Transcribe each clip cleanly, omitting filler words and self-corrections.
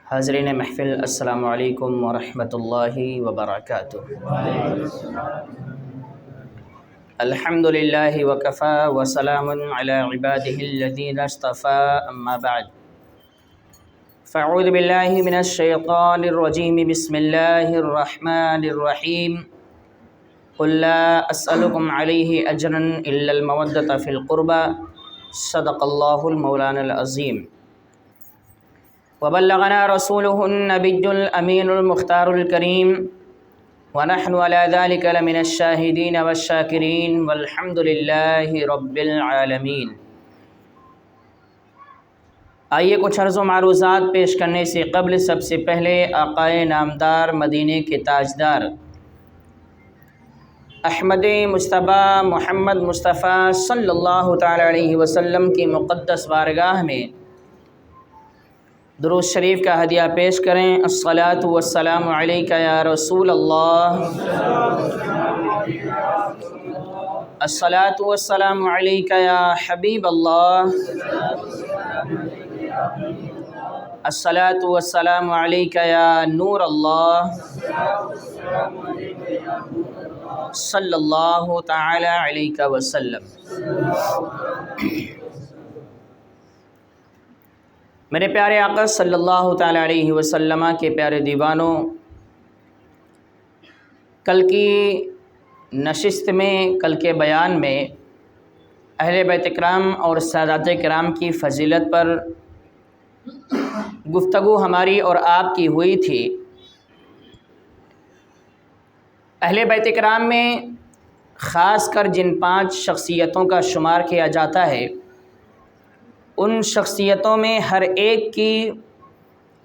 حاضرین محفل السلام علیکم ورحمۃ اللہ وبرکاتہ۔ الحمد للہ وکفی وسلام علی عبادہ الذین اصطفی، اما بعد فاعوذ باللہ من الشیطان الرجیم، بسم اللہ الرحمن الرحیم۔ قل لا اسألکم علیہ اجرا الا المودۃ فی القربى، صدق اللہ المولانا العظیم۔ وبلغنا رسوله النبي الأمين المختار الكريم، ونحن على ذلك لمن الشاهدين والشاكرين، والحمد لله رب العالمین۔ آئیے کچھ عرض و معروضات پیش کرنے سے قبل سب سے پہلے آقائے نامدار مدینے کے تاجدار احمد مصطفیٰ محمد مصطفیٰ صلی اللہ تعالی علیہ وسلم کی مقدس بارگاہ میں درود شریف کا ہدیہ پیش کریں۔ الصلاۃ والسلام علیک یا رسول اللہ، الصلاۃ والسلام علیک یا حبیب اللہ، الصلاۃ والسلام علیک یا نور اللہ، صلی اللہ تعالی علیہ وسلم۔ میرے پیارے آقا صلی اللہ تعالی علیہ وسلم کے پیارے دیوانوں، کل کی نشست میں، کل کے بیان میں اہل بیت کرام اور سادات کرام کی فضیلت پر گفتگو ہماری اور آپ کی ہوئی تھی۔ اہل بیت کرام میں خاص کر جن 5 شخصیتوں کا شمار کیا جاتا ہے، ان شخصیتوں میں ہر ایک کی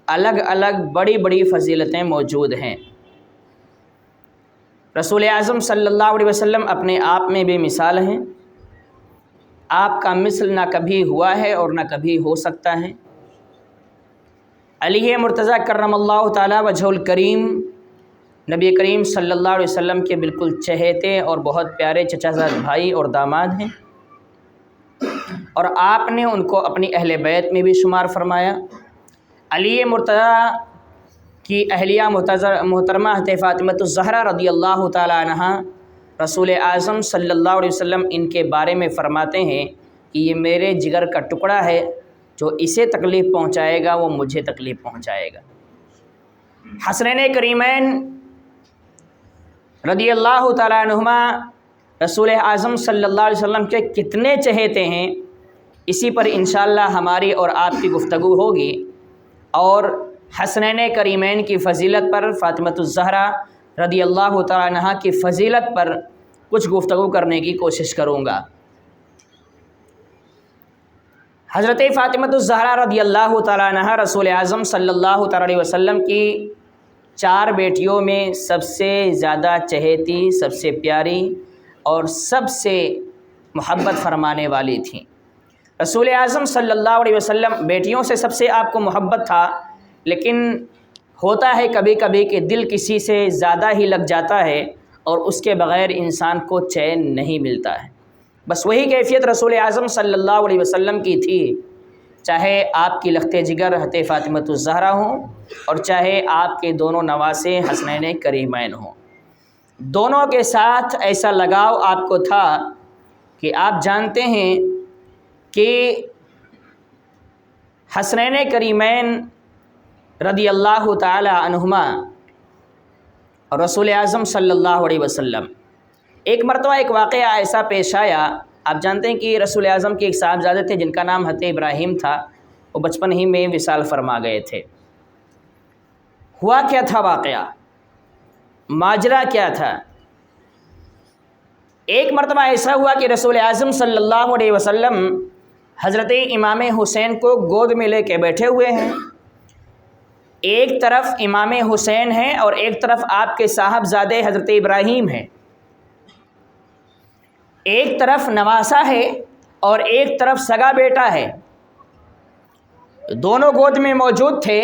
الگ الگ بڑی بڑی فضیلتیں موجود ہیں۔ رسول اعظم صلی اللہ علیہ وسلم اپنے آپ میں بے مثال ہیں، آپ کا مثل نہ کبھی ہوا ہے اور نہ کبھی ہو سکتا ہے۔ علی مرتضیٰ کرم اللہ تعالی وجہ الکریم نبی کریم صلی اللہ علیہ وسلم کے بالکل چہیتے اور بہت پیارے چچا زاد بھائی اور داماد ہیں، اور آپ نے ان کو اپنی اہل بیت میں بھی شمار فرمایا۔ علی مرتضیٰ کی اہلیہ محترمہ حضرت فاطمہ الزہرا رضی اللہ تعالی عنہا، رسول اعظم صلی اللہ علیہ وسلم ان کے بارے میں فرماتے ہیں کہ یہ میرے جگر کا ٹکڑا ہے، جو اسے تکلیف پہنچائے گا وہ مجھے تکلیف پہنچائے گا۔ حسنین کریمین رضی اللہ تعالی عنہما رسول اعظم صلی اللہ علیہ وسلم کے کتنے چہیتے ہیں، اسی پر انشاءاللہ ہماری اور آپ کی گفتگو ہوگی، اور حسنین کریمین کی فضیلت پر، فاطمہ الزہرا رضی اللہ تعالی عنہا کی فضیلت پر کچھ گفتگو کرنے کی کوشش کروں گا۔ حضرت فاطمہ الزہرا رضی اللہ تعالی عنہا رسول اعظم صلی اللہ تعالی علیہ وسلم کی 4 بیٹیوں میں سب سے زیادہ چہیتی، سب سے پیاری اور سب سے محبت فرمانے والی تھیں۔ رسول اعظم صلی اللہ علیہ وسلم بیٹیوں سے سب سے آپ کو محبت تھا، لیکن ہوتا ہے کبھی کبھی کہ دل کسی سے زیادہ ہی لگ جاتا ہے اور اس کے بغیر انسان کو چین نہیں ملتا ہے۔ بس وہی کیفیت رسول اعظم صلی اللہ علیہ وسلم کی تھی، چاہے آپ کی لخت جگر حضرت فاطمہ الزہرا ہوں اور چاہے آپ کے دونوں نواسے حسنین کریمین ہوں، دونوں کے ساتھ ایسا لگاؤ آپ کو تھا کہ آپ جانتے ہیں کہ حسنین کریمین رضی اللہ تعالی عنہما اور رسول اعظم صلی اللہ علیہ وسلم، ایک مرتبہ ایک واقعہ ایسا پیش آیا۔ آپ جانتے ہیں کہ رسول اعظم کے ایک صاحبزادے تھے جن کا نام حضرت ابراہیم تھا، وہ بچپن ہی میں وصال فرما گئے تھے۔ ہوا کیا تھا واقعہ، ماجرا کیا تھا؟ ایک مرتبہ ایسا ہوا کہ رسول اعظم صلی اللہ علیہ وسلم حضرت امام حسین کو گود میں لے کے بیٹھے ہوئے ہیں، ایک طرف امام حسین ہیں اور ایک طرف آپ کے صاحبزادے حضرت ابراہیم ہیں، ایک طرف نواسا ہے اور ایک طرف سگا بیٹا ہے، دونوں گود میں موجود تھے۔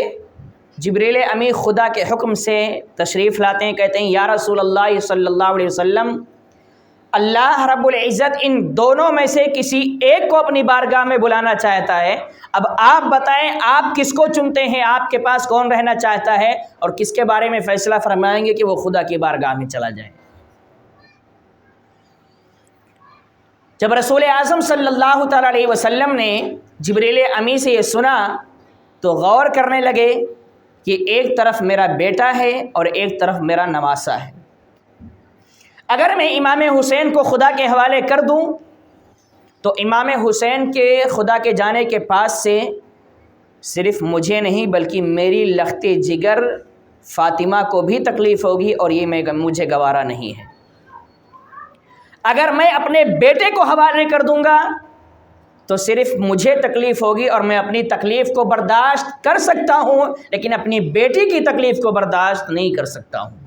جبریل امی خدا کے حکم سے تشریف لاتے ہیں، کہتے ہیں یا رسول اللہ صلی اللہ علیہ وسلم، اللہ رب العزت ان دونوں میں سے کسی ایک کو اپنی بارگاہ میں بلانا چاہتا ہے۔ اب آپ بتائیں آپ کس کو چنتے ہیں؟ آپ کے پاس کون رہنا چاہتا ہے اور کس کے بارے میں فیصلہ فرمائیں گے کہ وہ خدا کی بارگاہ میں چلا جائے؟ جب رسول اعظم صلی اللہ تعالیٰ علیہ وسلم نے جبریل امی سے یہ سنا تو غور کرنے لگے کہ ایک طرف میرا بیٹا ہے اور ایک طرف میرا نواسہ ہے، اگر میں امام حسین کو خدا کے حوالے کر دوں تو امام حسین کے خدا کے جانے کے پاس سے صرف مجھے نہیں بلکہ میری لخت جگر فاطمہ کو بھی تکلیف ہوگی، اور یہ مجھے گوارا نہیں ہے۔ اگر میں اپنے بیٹے کو حوالے کر دوں گا تو صرف مجھے تکلیف ہوگی اور میں اپنی تکلیف کو برداشت کر سکتا ہوں، لیکن اپنی بیٹی کی تکلیف کو برداشت نہیں کر سکتا ہوں۔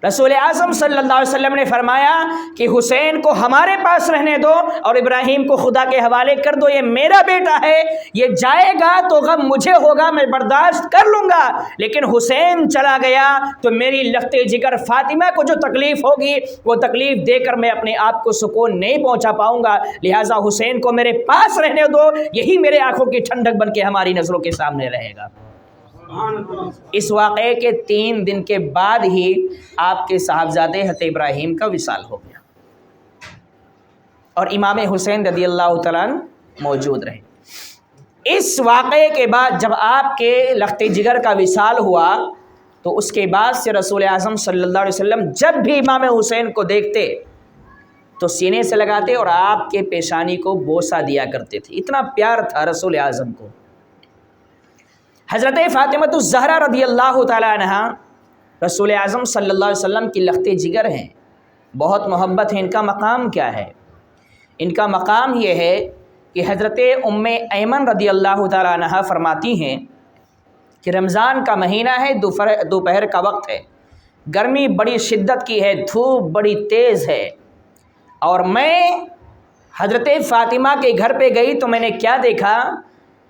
رسول اعظم صلی اللہ علیہ وسلم نے فرمایا کہ حسین کو ہمارے پاس رہنے دو اور ابراہیم کو خدا کے حوالے کر دو، یہ میرا بیٹا ہے، یہ جائے گا تو غم مجھے ہوگا، میں برداشت کر لوں گا، لیکن حسین چلا گیا تو میری لخت جگر فاطمہ کو جو تکلیف ہوگی وہ تکلیف دے کر میں اپنے آپ کو سکون نہیں پہنچا پاؤں گا، لہٰذا حسین کو میرے پاس رہنے دو، یہی میرے آنکھوں کی ٹھنڈک بن کے ہماری نظروں کے سامنے رہے گا۔ اس واقعے کے 3 دن کے بعد ہی آپ کے صاحبزادے حضرت ابراہیم کا وصال ہو گیا اور امام حسین رضی اللہ تعالیٰ عنہ موجود رہے۔ اس واقعے کے بعد جب آپ کے لخت جگر کا وصال ہوا تو اس کے بعد سے رسول اعظم صلی اللہ علیہ وسلم جب بھی امام حسین کو دیکھتے تو سینے سے لگاتے اور آپ کے پیشانی کو بوسہ دیا کرتے تھے، اتنا پیار تھا رسول اعظم کو۔ حضرت فاطمہ الزہرا رضی اللہ تعالیٰ عنہ رسول اعظم صلی اللہ علیہ وسلم کی لخت جگر ہیں، بہت محبت ہے۔ ان کا مقام کیا ہے؟ ان کا مقام یہ ہے کہ حضرت ام ایمن رضی اللہ تعالیٰ عنہ فرماتی ہیں کہ رمضان کا مہینہ ہے، دوپہر کا وقت ہے، گرمی بڑی شدت کی ہے، دھوپ بڑی تیز ہے، اور میں حضرت فاطمہ کے گھر پہ گئی تو میں نے کیا دیکھا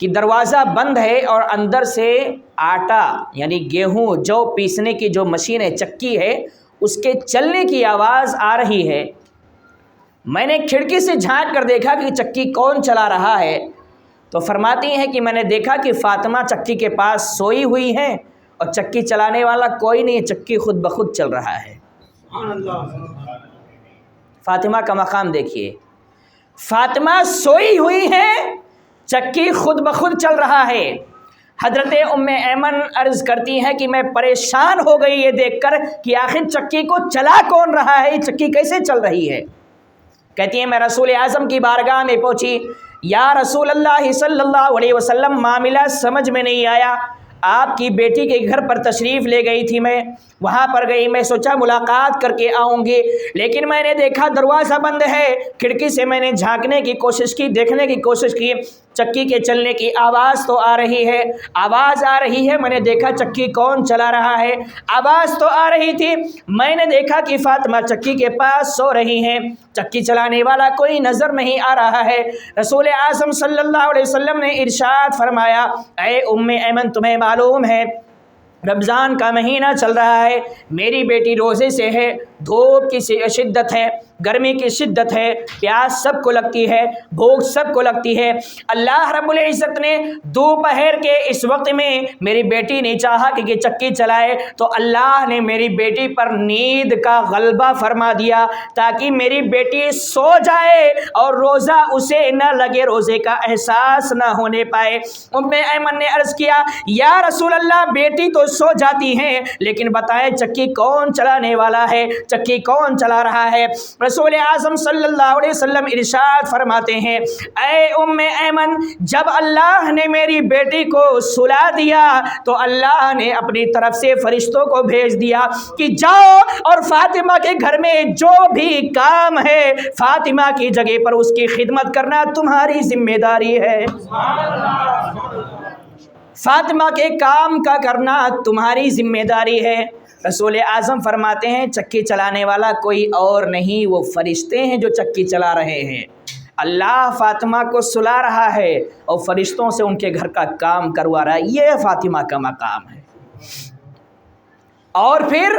کہ دروازہ بند ہے اور اندر سے آٹا یعنی گیہوں جو پیسنے کی جو مشین ہے، چکی ہے، اس کے چلنے کی آواز آ رہی ہے۔ میں نے کھڑکی سے جھانک کر دیکھا کہ چکی کون چلا رہا ہے، تو فرماتی ہیں کہ میں نے دیکھا کہ فاطمہ چکی کے پاس سوئی ہوئی ہیں اور چکی چلانے والا کوئی نہیں، چکی خود بخود چل رہا ہے۔ فاطمہ کا مقام دیکھیے، فاطمہ سوئی ہوئی ہے، چکی خود بخود چل رہا ہے۔ حضرت ام ایمن عرض کرتی ہیں کہ میں پریشان ہو گئی یہ دیکھ کر کہ آخر چکی کو چلا کون رہا ہے، یہ چکی کیسے چل رہی ہے؟ کہتی ہیں میں رسول اعظم کی بارگاہ میں پہنچی، یا رسول اللہ صلی اللہ علیہ وسلم معاملہ سمجھ میں نہیں آیا، آپ کی بیٹی کے گھر پر تشریف لے گئی تھی، میں وہاں پر گئی، میں سوچا ملاقات کر کے آؤں گی، لیکن میں نے دیکھا دروازہ بند ہے، کھڑکی سے میں نے جھانکنے کی کوشش کی، دیکھنے کی کوشش کی، چکی کے چلنے کی آواز تو آ رہی ہے، آواز آ رہی ہے، میں نے دیکھا چکی کون چلا رہا ہے، آواز تو آ رہی تھی، میں نے دیکھا کہ فاطمہ چکی کے پاس سو رہی ہیں، چکی چلانے والا کوئی نظر نہیں آ رہا ہے۔ رسول اعظم صلی اللہ علیہ وسلم نے ارشاد فرمایا، اے ام ایمن تمہیں معلوم ہے رمضان کا مہینہ چل رہا ہے، میری بیٹی روزے سے ہے، دھوپ کی شدت ہے، گرمی کی شدت ہے، پیاس سب کو لگتی ہے، بھوک سب کو لگتی ہے، اللہ رب العزت نے دوپہر کے اس وقت میں میری بیٹی نے چاہا کہ یہ چکی چلائے تو اللہ نے میری بیٹی پر نیند کا غلبہ فرما دیا تاکہ میری بیٹی سو جائے اور روزہ اسے نہ لگے، روزے کا احساس نہ ہونے پائے۔ ام ایمن نے عرض کیا یا رسول اللہ بیٹی تو سو جاتی ہیں لیکن بتائیں چکی کون چلانے والا ہے، چکی کون چلا رہا ہے؟ رسول اعظم صلی اللہ علیہ وسلم ارشاد فرماتے ہیں، اے ام ایمن جب اللہ نے میری بیٹی کو سلا دیا تو اللہ نے اپنی طرف سے فرشتوں کو بھیج دیا کہ جاؤ اور فاطمہ کے گھر میں جو بھی کام ہے فاطمہ کی جگہ پر اس کی خدمت کرنا تمہاری ذمہ داری ہے، فاطمہ کے کام کا کرنا تمہاری ذمہ داری ہے۔ رسول اعظم فرماتے ہیں چکی چلانے والا کوئی اور نہیں، وہ فرشتے ہیں جو چکی چلا رہے ہیں، اللہ فاطمہ کو سلا رہا ہے اور فرشتوں سے ان کے گھر کا کام کروا رہا ہے، یہ فاطمہ کا مقام ہے۔ اور پھر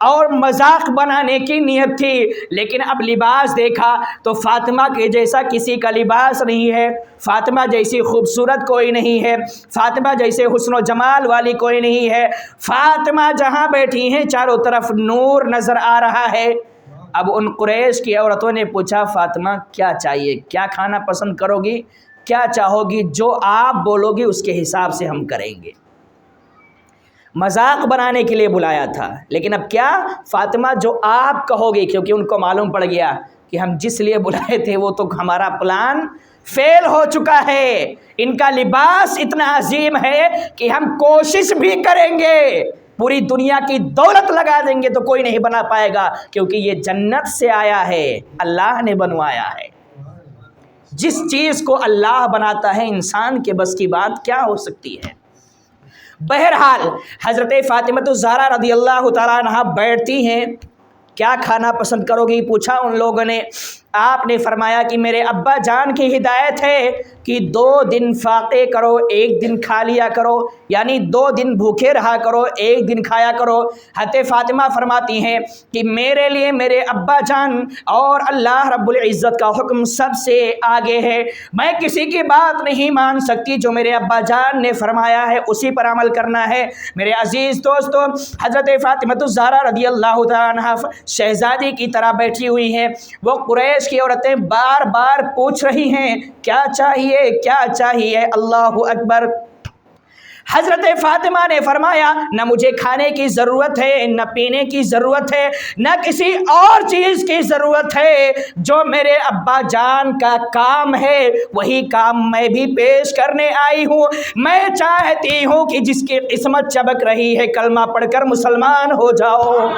اور مذاق بنانے کی نیت تھی، لیکن اب لباس دیکھا تو فاطمہ کے جیسا کسی کا لباس نہیں ہے، فاطمہ جیسی خوبصورت کوئی نہیں ہے، فاطمہ جیسے حسن و جمال والی کوئی نہیں ہے، فاطمہ جہاں بیٹھی ہیں چاروں طرف نور نظر آ رہا ہے۔ اب ان قریش کی عورتوں نے پوچھا فاطمہ کیا چاہیے، کیا کھانا پسند کرو گی، کیا چاہو گی، جو آپ بولو گی اس کے حساب سے ہم کریں گے۔ مذاق بنانے کے لیے بلایا تھا، لیکن اب کیا، فاطمہ جو آپ کہو گی، کیونکہ ان کو معلوم پڑ گیا کہ ہم جس لیے بلائے تھے وہ تو ہمارا پلان فیل ہو چکا ہے، ان کا لباس اتنا عظیم ہے کہ ہم کوشش بھی کریں گے، پوری دنیا کی دولت لگا دیں گے تو کوئی نہیں بنا پائے گا، کیونکہ یہ جنت سے آیا ہے، اللہ نے بنوایا ہے۔ جس چیز کو اللہ بناتا ہے انسان کے بس کی بات کیا ہو سکتی ہے۔ بہرحال حضرت فاطمہ الزہرا رضی اللہ تعالیٰ عنہا بیٹھتی ہیں، کیا کھانا پسند کرو گی پوچھا ان لوگوں نے، آپ نے فرمایا کہ میرے ابا جان کی ہدایت ہے کہ 2 دن فاقے کرو، 1 دن کھا لیا کرو، یعنی 2 دن بھوکے رہا کرو، 1 دن کھایا کرو۔ حضرت فاطمہ فرماتی ہیں کہ میرے لیے میرے ابا جان اور اللہ رب العزت کا حکم سب سے آگے ہے، میں کسی کی بات نہیں مان سکتی، جو میرے ابا جان نے فرمایا ہے اسی پر عمل کرنا ہے۔ میرے عزیز دوستو، حضرت فاطمہ الزہرا رضی اللہ تعالیٰ عنہا شہزادی کی طرح بیٹھی ہوئی ہیں، وہ قریش کی عورتیں بار بار پوچھ رہی ہیں کیا چاہیے کیا چاہیے، اللہ اکبر۔ حضرت فاطمہ نے فرمایا نہ مجھے کھانے کی ضرورت ہے، نہ پینے کی ضرورت ہے، نہ کسی اور چیز کی ضرورت ہے، جو میرے ابا جان کا کام ہے وہی کام میں بھی پیش کرنے آئی ہوں۔ میں چاہتی ہوں کہ جس کی قسمت چبک رہی ہے کلمہ پڑھ کر مسلمان ہو جاؤ۔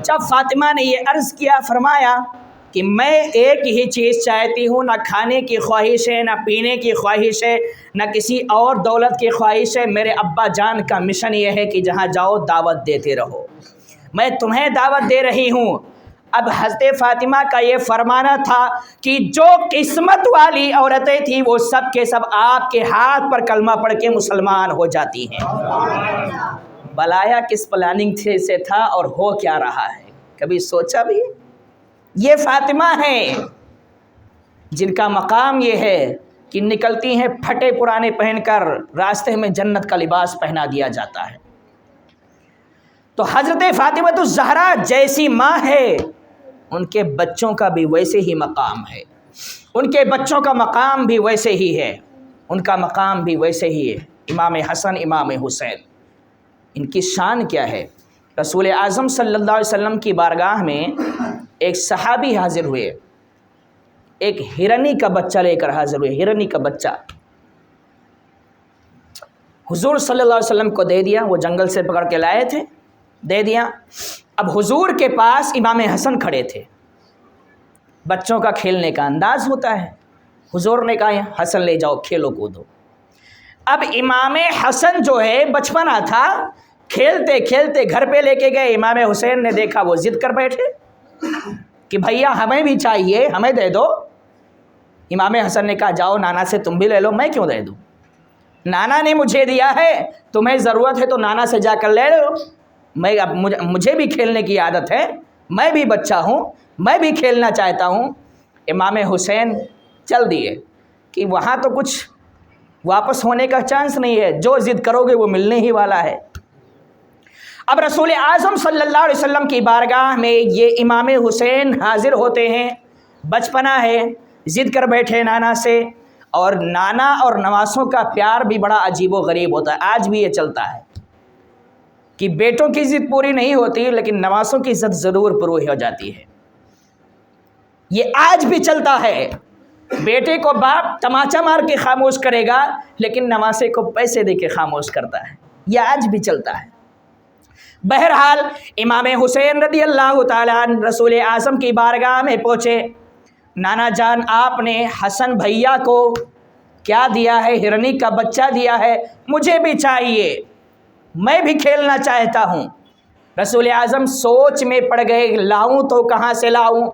جب فاطمہ نے یہ عرض کیا فرمایا کہ میں ایک ہی چیز چاہتی ہوں، نہ کھانے کی خواہش ہے، نہ پینے کی خواہش ہے، نہ کسی اور دولت کی خواہش ہے، میرے ابا جان کا مشن یہ ہے کہ جہاں جاؤ دعوت دیتے رہو، میں تمہیں دعوت دے رہی ہوں۔ اب حضرت فاطمہ کا یہ فرمانا تھا کہ جو قسمت والی عورتیں تھیں وہ سب کے سب آپ کے ہاتھ پر کلمہ پڑھ کے مسلمان ہو جاتی ہیں۔ بلایا کس پلاننگ سے تھا اور ہو کیا رہا ہے، کبھی سوچا بھی؟ یہ فاطمہ ہیں جن کا مقام یہ ہے کہ نکلتی ہیں پھٹے پرانے پہن کر، راستے میں جنت کا لباس پہنا دیا جاتا ہے۔ تو حضرت فاطمہ الزہرا جیسی ماں ہے ان کے بچوں کا بھی ویسے ہی مقام ہے، ان کے بچوں کا مقام بھی ویسے ہی ہے، ان کا مقام بھی ویسے ہی ہے۔ امام حسن امام حسین، ان کی شان کیا ہے؟ رسول اعظم صلی اللہ علیہ وسلم کی بارگاہ میں ایک صحابی حاضر ہوئے، ایک ہرنی کا بچہ لے کر حاضر ہوئے، ہرنی کا بچہ حضور صلی اللہ علیہ وسلم کو دے دیا، وہ جنگل سے پکڑ کے لائے تھے، دے دیا۔ اب حضور کے پاس امام حسن کھڑے تھے، بچوں کا کھیلنے کا انداز ہوتا ہے، حضور نے کہا حسن لے جاؤ کھیلو کودو۔ اب امام حسن جو ہے بچپنا تھا، کھیلتے کھیلتے گھر پہ لے کے گئے، امام حسین نے دیکھا وہ ضد کر بیٹھے کہ بھیا ہمیں بھی چاہیے، ہمیں دے دو۔ امام حسن نے کہا جاؤ نانا سے تم بھی لے لو، میں کیوں دے دوں، نانا نے مجھے دیا ہے، تمہیں ضرورت ہے تو نانا سے جا کر لے لو، میں اب مجھے بھی کھیلنے کی عادت ہے، میں بھی بچہ ہوں، میں بھی کھیلنا چاہتا ہوں۔ امام حسین چل دیے کہ وہاں تو کچھ واپس ہونے کا چانس نہیں ہے، جو ضد کرو گے وہ ملنے ہی والا ہے۔ اب رسول اعظم صلی اللہ علیہ وسلم کی بارگاہ میں یہ امام حسین حاضر ہوتے ہیں، بچپنا ہے، ضد کر بیٹھے نانا سے، اور نانا اور نواسوں کا پیار بھی بڑا عجیب و غریب ہوتا ہے، آج بھی یہ چلتا ہے کہ بیٹوں کی ضد پوری نہیں ہوتی لیکن نواسوں کی ضد ضرور پوری ہو جاتی ہے، یہ آج بھی چلتا ہے۔ بیٹے کو باپ تماچا مار کے خاموش کرے گا لیکن نواسے کو پیسے دے کے خاموش کرتا ہے، یہ آج بھی چلتا ہے۔ بہرحال امام حسین رضی اللہ تعالیٰ عنہ رسول اعظم کی بارگاہ میں پہنچے، نانا جان آپ نے حسن بھیا کو کیا دیا ہے؟ ہرنی کا بچہ دیا ہے، مجھے بھی چاہیے، میں بھی کھیلنا چاہتا ہوں۔ رسول اعظم سوچ میں پڑ گئے، لاؤں تو کہاں سے لاؤں؟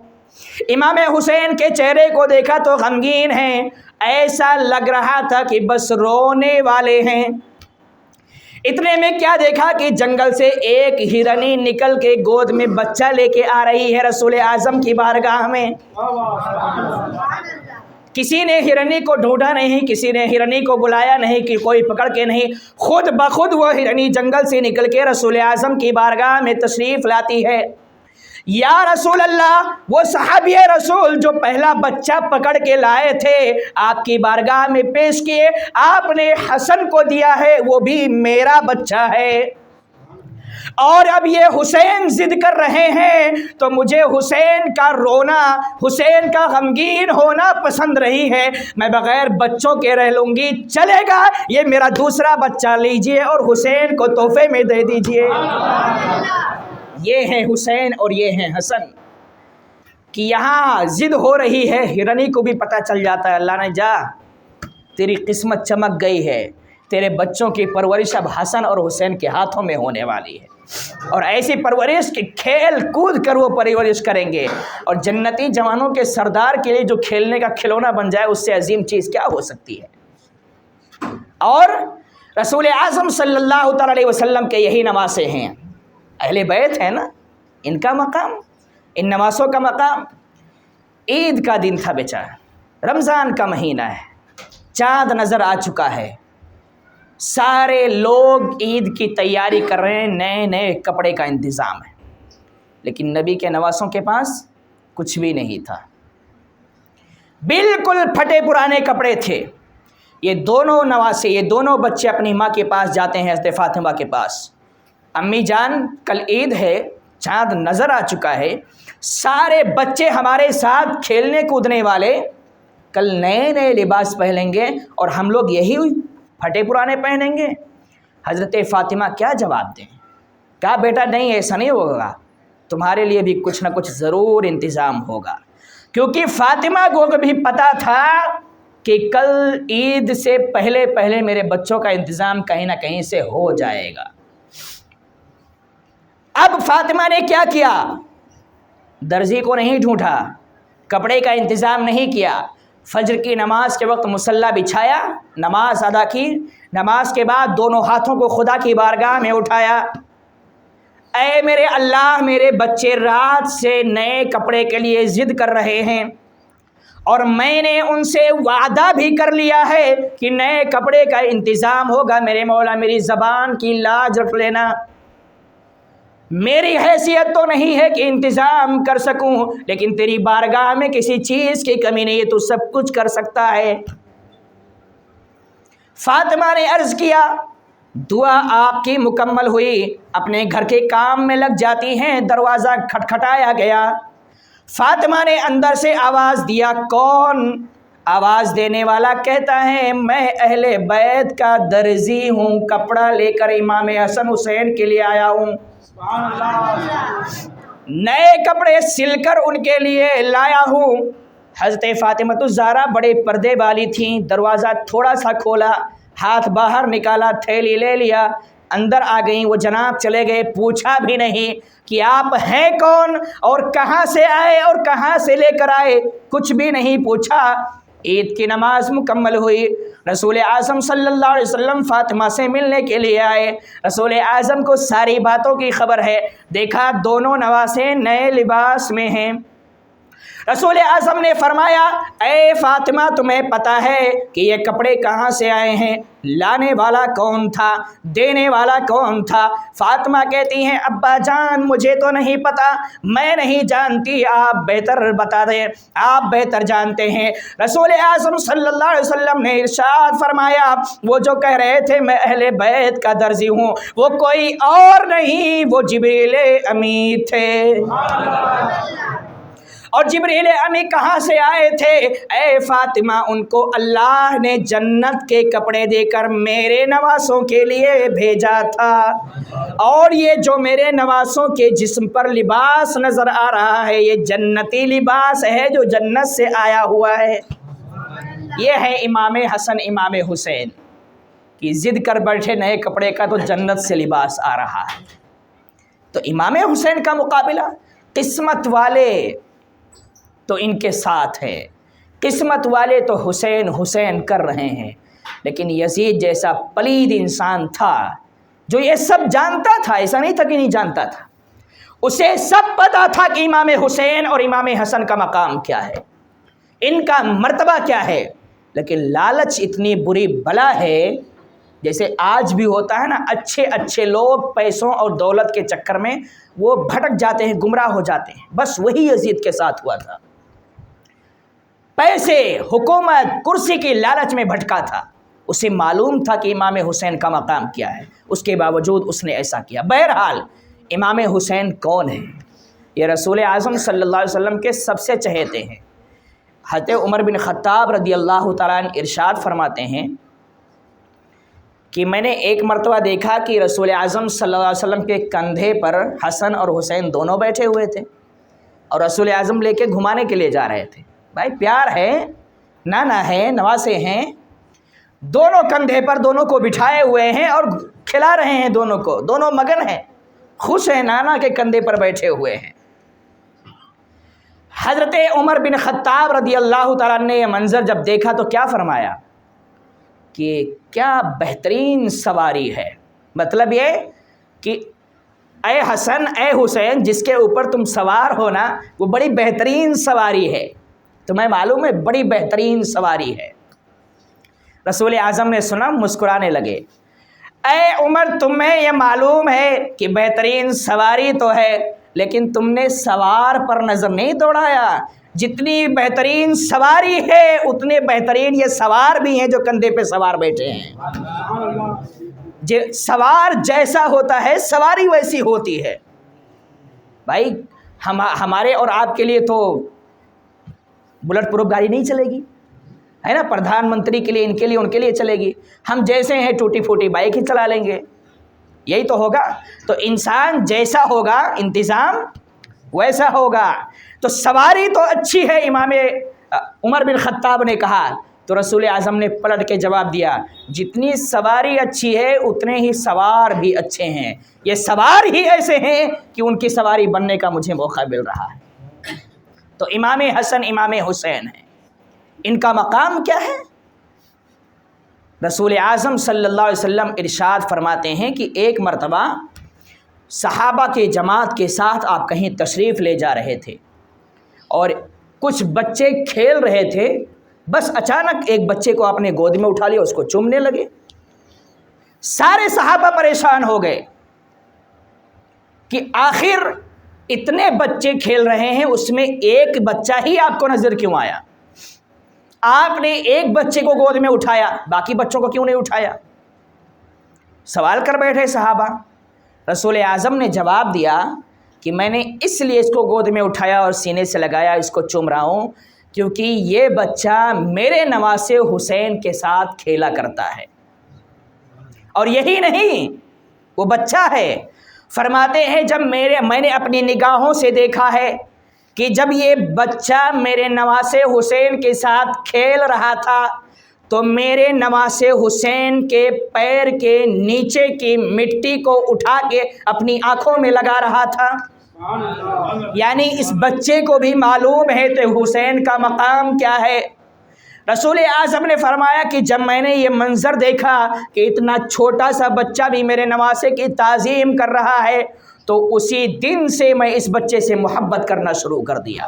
امام حسین کے چہرے کو دیکھا تو غمگین ہیں، ایسا لگ رہا تھا کہ بس رونے والے ہیں۔ اتنے میں کیا دیکھا کہ جنگل سے ایک ہرنی نکل کے گود میں بچہ لے کے آ رہی ہے رسول اعظم کی بارگاہ میں۔ کسی نے ہرنی کو ڈھونڈا نہیں، کسی نے ہرنی کو بلایا نہیں کہ کوئی پکڑ کے نہیں، خود بخود وہ ہرنی جنگل سے نکل کے رسول اعظم کی بارگاہ میں تشریف لاتی ہے۔ یا رسول اللہ، وہ صحابی رسول جو پہلا بچہ پکڑ کے لائے تھے آپ کی بارگاہ میں پیش کیے، آپ نے حسن کو دیا ہے، وہ بھی میرا بچہ ہے، اور اب یہ حسین ضد کر رہے ہیں تو مجھے حسین کا رونا، حسین کا غمگین ہونا پسند نہیں ہے، میں بغیر بچوں کے رہ لوں گی، چلے گا یہ میرا دوسرا بچہ لیجئے اور حسین کو تحفے میں دے دیجئے۔ یہ ہے حسین اور یہ ہے حسن، کہ یہاں ضد ہو رہی ہے، ہرنی کو بھی پتہ چل جاتا ہے، اللہ نے جا تیری قسمت چمک گئی ہے، تیرے بچوں کی پرورش اب حسن اور حسین کے ہاتھوں میں ہونے والی ہے، اور ایسی پرورش کہ کھیل کود کر وہ پرورش کریں گے، اور جنتی جوانوں کے سردار کے لیے جو کھیلنے کا کھلونا بن جائے اس سے عظیم چیز کیا ہو سکتی ہے۔ اور رسول اعظم صلی اللہ تعالی علیہ وسلم کے یہی نواسے ہیں، اہل بیت ہے نا، ان کا مقام، ان نواسوں کا مقام۔ عید کا دن تھا بیچارہ، رمضان کا مہینہ ہے، چاند نظر آ چکا ہے، سارے لوگ عید کی تیاری کر رہے ہیں، نئے نئے کپڑے کا انتظام ہے، لیکن نبی کے نواسوں کے پاس کچھ بھی نہیں تھا، بالکل پھٹے پرانے کپڑے تھے۔ یہ دونوں نواسے، یہ دونوں بچے اپنی ماں کے پاس جاتے ہیں، حضرت فاطمہ کے پاس، امی جان کل عید ہے، چاند نظر آ چکا ہے، سارے بچے ہمارے ساتھ کھیلنے کودنے والے کل نئے نئے لباس پہنیں گے اور ہم لوگ یہی پھٹے پرانے پہنیں گے۔ حضرت فاطمہ کیا جواب دیں؟ کہا بیٹا نہیں، ایسا نہیں ہوگا، تمہارے لیے بھی کچھ نہ کچھ ضرور انتظام ہوگا، کیونکہ فاطمہ کو بھی پتہ تھا کہ کل عید سے پہلے پہلے میرے بچوں کا انتظام کہیں نہ کہیں سے ہو جائے گا۔ اب فاطمہ نے کیا کیا؟ درزی کو نہیں ڈھونڈا، کپڑے کا انتظام نہیں کیا، فجر کی نماز کے وقت مصلی بچھایا، نماز ادا کی، نماز کے بعد دونوں ہاتھوں کو خدا کی بارگاہ میں اٹھایا، اے میرے اللہ، میرے بچے رات سے نئے کپڑے کے لیے ضد کر رہے ہیں، اور میں نے ان سے وعدہ بھی کر لیا ہے کہ نئے کپڑے کا انتظام ہوگا، میرے مولا میری زبان کی لاج رکھ لینا، میری حیثیت تو نہیں ہے کہ انتظام کر سکوں، لیکن تیری بارگاہ میں کسی چیز کی کمی نہیں ہے، تو سب کچھ کر سکتا ہے۔ فاطمہ نے عرض کیا، دعا آپ کی مکمل ہوئی، اپنے گھر کے کام میں لگ جاتی ہیں، دروازہ کھٹکھٹایا گیا، فاطمہ نے اندر سے آواز دیا، کون؟ آواز دینے والا کہتا ہے میں اہل بیت کا درزی ہوں، کپڑا لے کر امام حسن حسین کے لیے آیا ہوں، نئے کپڑے سل کر ان کے لیے لایا ہوں۔ حضرت فاطمہ الزہرا بڑے پردے والی تھیں، دروازہ تھوڑا سا کھولا، ہاتھ باہر نکالا، تھیلی لے لیا، اندر آ گئیں، وہ جناب چلے گئے، پوچھا بھی نہیں کہ آپ ہیں کون اور کہاں سے آئے اور کہاں سے لے کر آئے، کچھ بھی نہیں پوچھا۔ عید کی نماز مکمل ہوئی، رسول اعظم صلی اللہ علیہ وسلم فاطمہ سے ملنے کے لیے آئے، رسول اعظم کو ساری باتوں کی خبر ہے، دیکھا دونوں نواسے نئے لباس میں ہیں۔ رسول اعظم نے فرمایا اے فاطمہ تمہیں پتہ ہے کہ یہ کپڑے کہاں سے آئے ہیں؟ لانے والا کون تھا؟ دینے والا کون تھا؟ فاطمہ کہتی ہیں ابا جان مجھے تو نہیں پتہ، میں نہیں جانتی، آپ بہتر بتا دیں، آپ بہتر جانتے ہیں۔ رسول اعظم صلی اللہ علیہ وسلم نے ارشاد فرمایا وہ جو کہہ رہے تھے میں اہل بیت کا درزی ہوں، وہ کوئی اور نہیں، وہ جبریل امی تھے۔ اور جبریل امی کہاں سے آئے تھے؟ اے فاطمہ ان کو اللہ نے جنت کے کپڑے دے کر میرے نواسوں کے لیے بھیجا تھا، اور یہ جو میرے نواسوں کے جسم پر لباس نظر آ رہا ہے یہ جنتی لباس ہے جو جنت سے آیا ہوا ہے۔ یہ ہے امام حسن امام حسین کہ ضد کر بیٹھے نئے کپڑے کا تو جنت سے لباس آ رہا ہے۔ تو امام حسین کا مقابلہ قسمت والے تو ان کے ساتھ ہیں، قسمت والے تو حسین حسین کر رہے ہیں، لیکن یزید جیسا پلید انسان تھا جو یہ سب جانتا تھا، ایسا نہیں تھا کہ نہیں جانتا تھا، اسے سب پتا تھا کہ امام حسین اور امام حسن کا مقام کیا ہے، ان کا مرتبہ کیا ہے، لیکن لالچ اتنی بری بلا ہے، جیسے آج بھی ہوتا ہے نا، اچھے اچھے لوگ پیسوں اور دولت کے چکر میں وہ بھٹک جاتے ہیں، گمراہ ہو جاتے ہیں، بس وہی یزید کے ساتھ ہوا تھا، پیسے، حکومت، کرسی کی لالچ میں بھٹکا تھا، اسے معلوم تھا کہ امام حسین کا مقام کیا ہے، اس کے باوجود اس نے ایسا کیا۔ بہرحال امام حسین کون ہیں؟ یہ رسول اعظم صلی اللہ علیہ وسلم کے سب سے چہیتے ہیں۔ حضرت عمر بن خطاب رضی اللہ تعالیٰ عنہ ارشاد فرماتے ہیں کہ میں نے ایک مرتبہ دیکھا کہ رسول اعظم صلی اللہ علیہ وسلم کے کندھے پر حسن اور حسین دونوں بیٹھے ہوئے تھے اور رسول اعظم لے کے گھمانے کے لیے جا رہے تھے۔ بھائی پیار ہے، نانا ہے، نواسے ہیں، دونوں کندھے پر دونوں کو بٹھائے ہوئے ہیں اور کھلا رہے ہیں دونوں کو، دونوں مگن ہیں، خوش ہیں، نانا کے کندھے پر بیٹھے ہوئے ہیں۔ حضرت عمر بن خطاب رضی اللہ تعالیٰ نے یہ منظر جب دیکھا تو کیا فرمایا کہ کیا بہترین سواری ہے، مطلب یہ کہ اے حسن اے حسین جس کے اوپر تم سوار ہو نا وہ بڑی بہترین سواری ہے، تمہیں معلوم ہے بڑی بہترین سواری ہے۔ رسول اعظم نے سنا، مسکرانے لگے، اے عمر تمہیں یہ معلوم ہے کہ بہترین سواری تو ہے، لیکن تم نے سوار پر نظر نہیں دوڑایا، جتنی بہترین سواری ہے اتنے بہترین یہ سوار بھی ہیں جو کندھے پہ سوار بیٹھے ہیں۔ سوار جیسا ہوتا ہے سواری ویسی ہوتی ہے۔ بھائی ہمارے اور آپ کے لیے تو بلٹ پروف گاڑی نہیں چلے گی، ہے نا، پردھان منتری کے لیے، ان کے لیے چلے گی، ہم جیسے ہیں ٹوٹی پھوٹی بائک ہی چلا لیں گے، یہی تو ہوگا۔ تو انسان جیسا ہوگا انتظام ویسا ہوگا، تو سواری تو اچھی ہے، امام عمر بن خطاب نے کہا تو رسول اعظم نے پلٹ کے جواب دیا، جتنی سواری اچھی ہے اتنے ہی سوار بھی اچھے ہیں، یہ سوار ہی ایسے ہیں کہ ان کی سواری بننے کا مجھے موقع مل رہا ہے۔ تو امام حسن امام حسین ہیں، ان کا مقام کیا ہے؟ رسول اعظم صلی اللہ علیہ وسلم ارشاد فرماتے ہیں کہ ایک مرتبہ صحابہ کے جماعت کے ساتھ آپ کہیں تشریف لے جا رہے تھے اور کچھ بچے کھیل رہے تھے، بس اچانک ایک بچے کو آپ نے گود میں اٹھا لیا، اس کو چومنے لگے، سارے صحابہ پریشان ہو گئے کہ آخر اتنے بچے کھیل رہے ہیں اس میں ایک بچہ ہی آپ کو نظر کیوں آیا؟ آپ نے ایک بچے کو گود میں اٹھایا، باقی بچوں کو کیوں نہیں اٹھایا؟ سوال کر بیٹھے صحابہ۔ رسول اعظم نے جواب دیا کہ میں نے اس لیے اس کو گود میں اٹھایا اور سینے سے لگایا، اس کو چوم رہا ہوں کیونکہ یہ بچہ میرے نواسے حسین کے ساتھ کھیلا کرتا ہے، اور یہی نہیں وہ بچہ ہے، فرماتے ہیں جب میں نے اپنی نگاہوں سے دیکھا ہے کہ جب یہ بچہ میرے نواسے حسین کے ساتھ کھیل رہا تھا تو میرے نواسے حسین کے پیر کے نیچے کی مٹی کو اٹھا کے اپنی آنکھوں میں لگا رہا تھا، یعنی اس بچے کو بھی معلوم ہے کہ حسین کا مقام کیا ہے۔ رسول اعظم نے فرمایا کہ جب میں نے یہ منظر دیکھا کہ اتنا چھوٹا سا بچہ بھی میرے نواسے کی تعظیم کر رہا ہے تو اسی دن سے میں اس بچے سے محبت کرنا شروع کر دیا،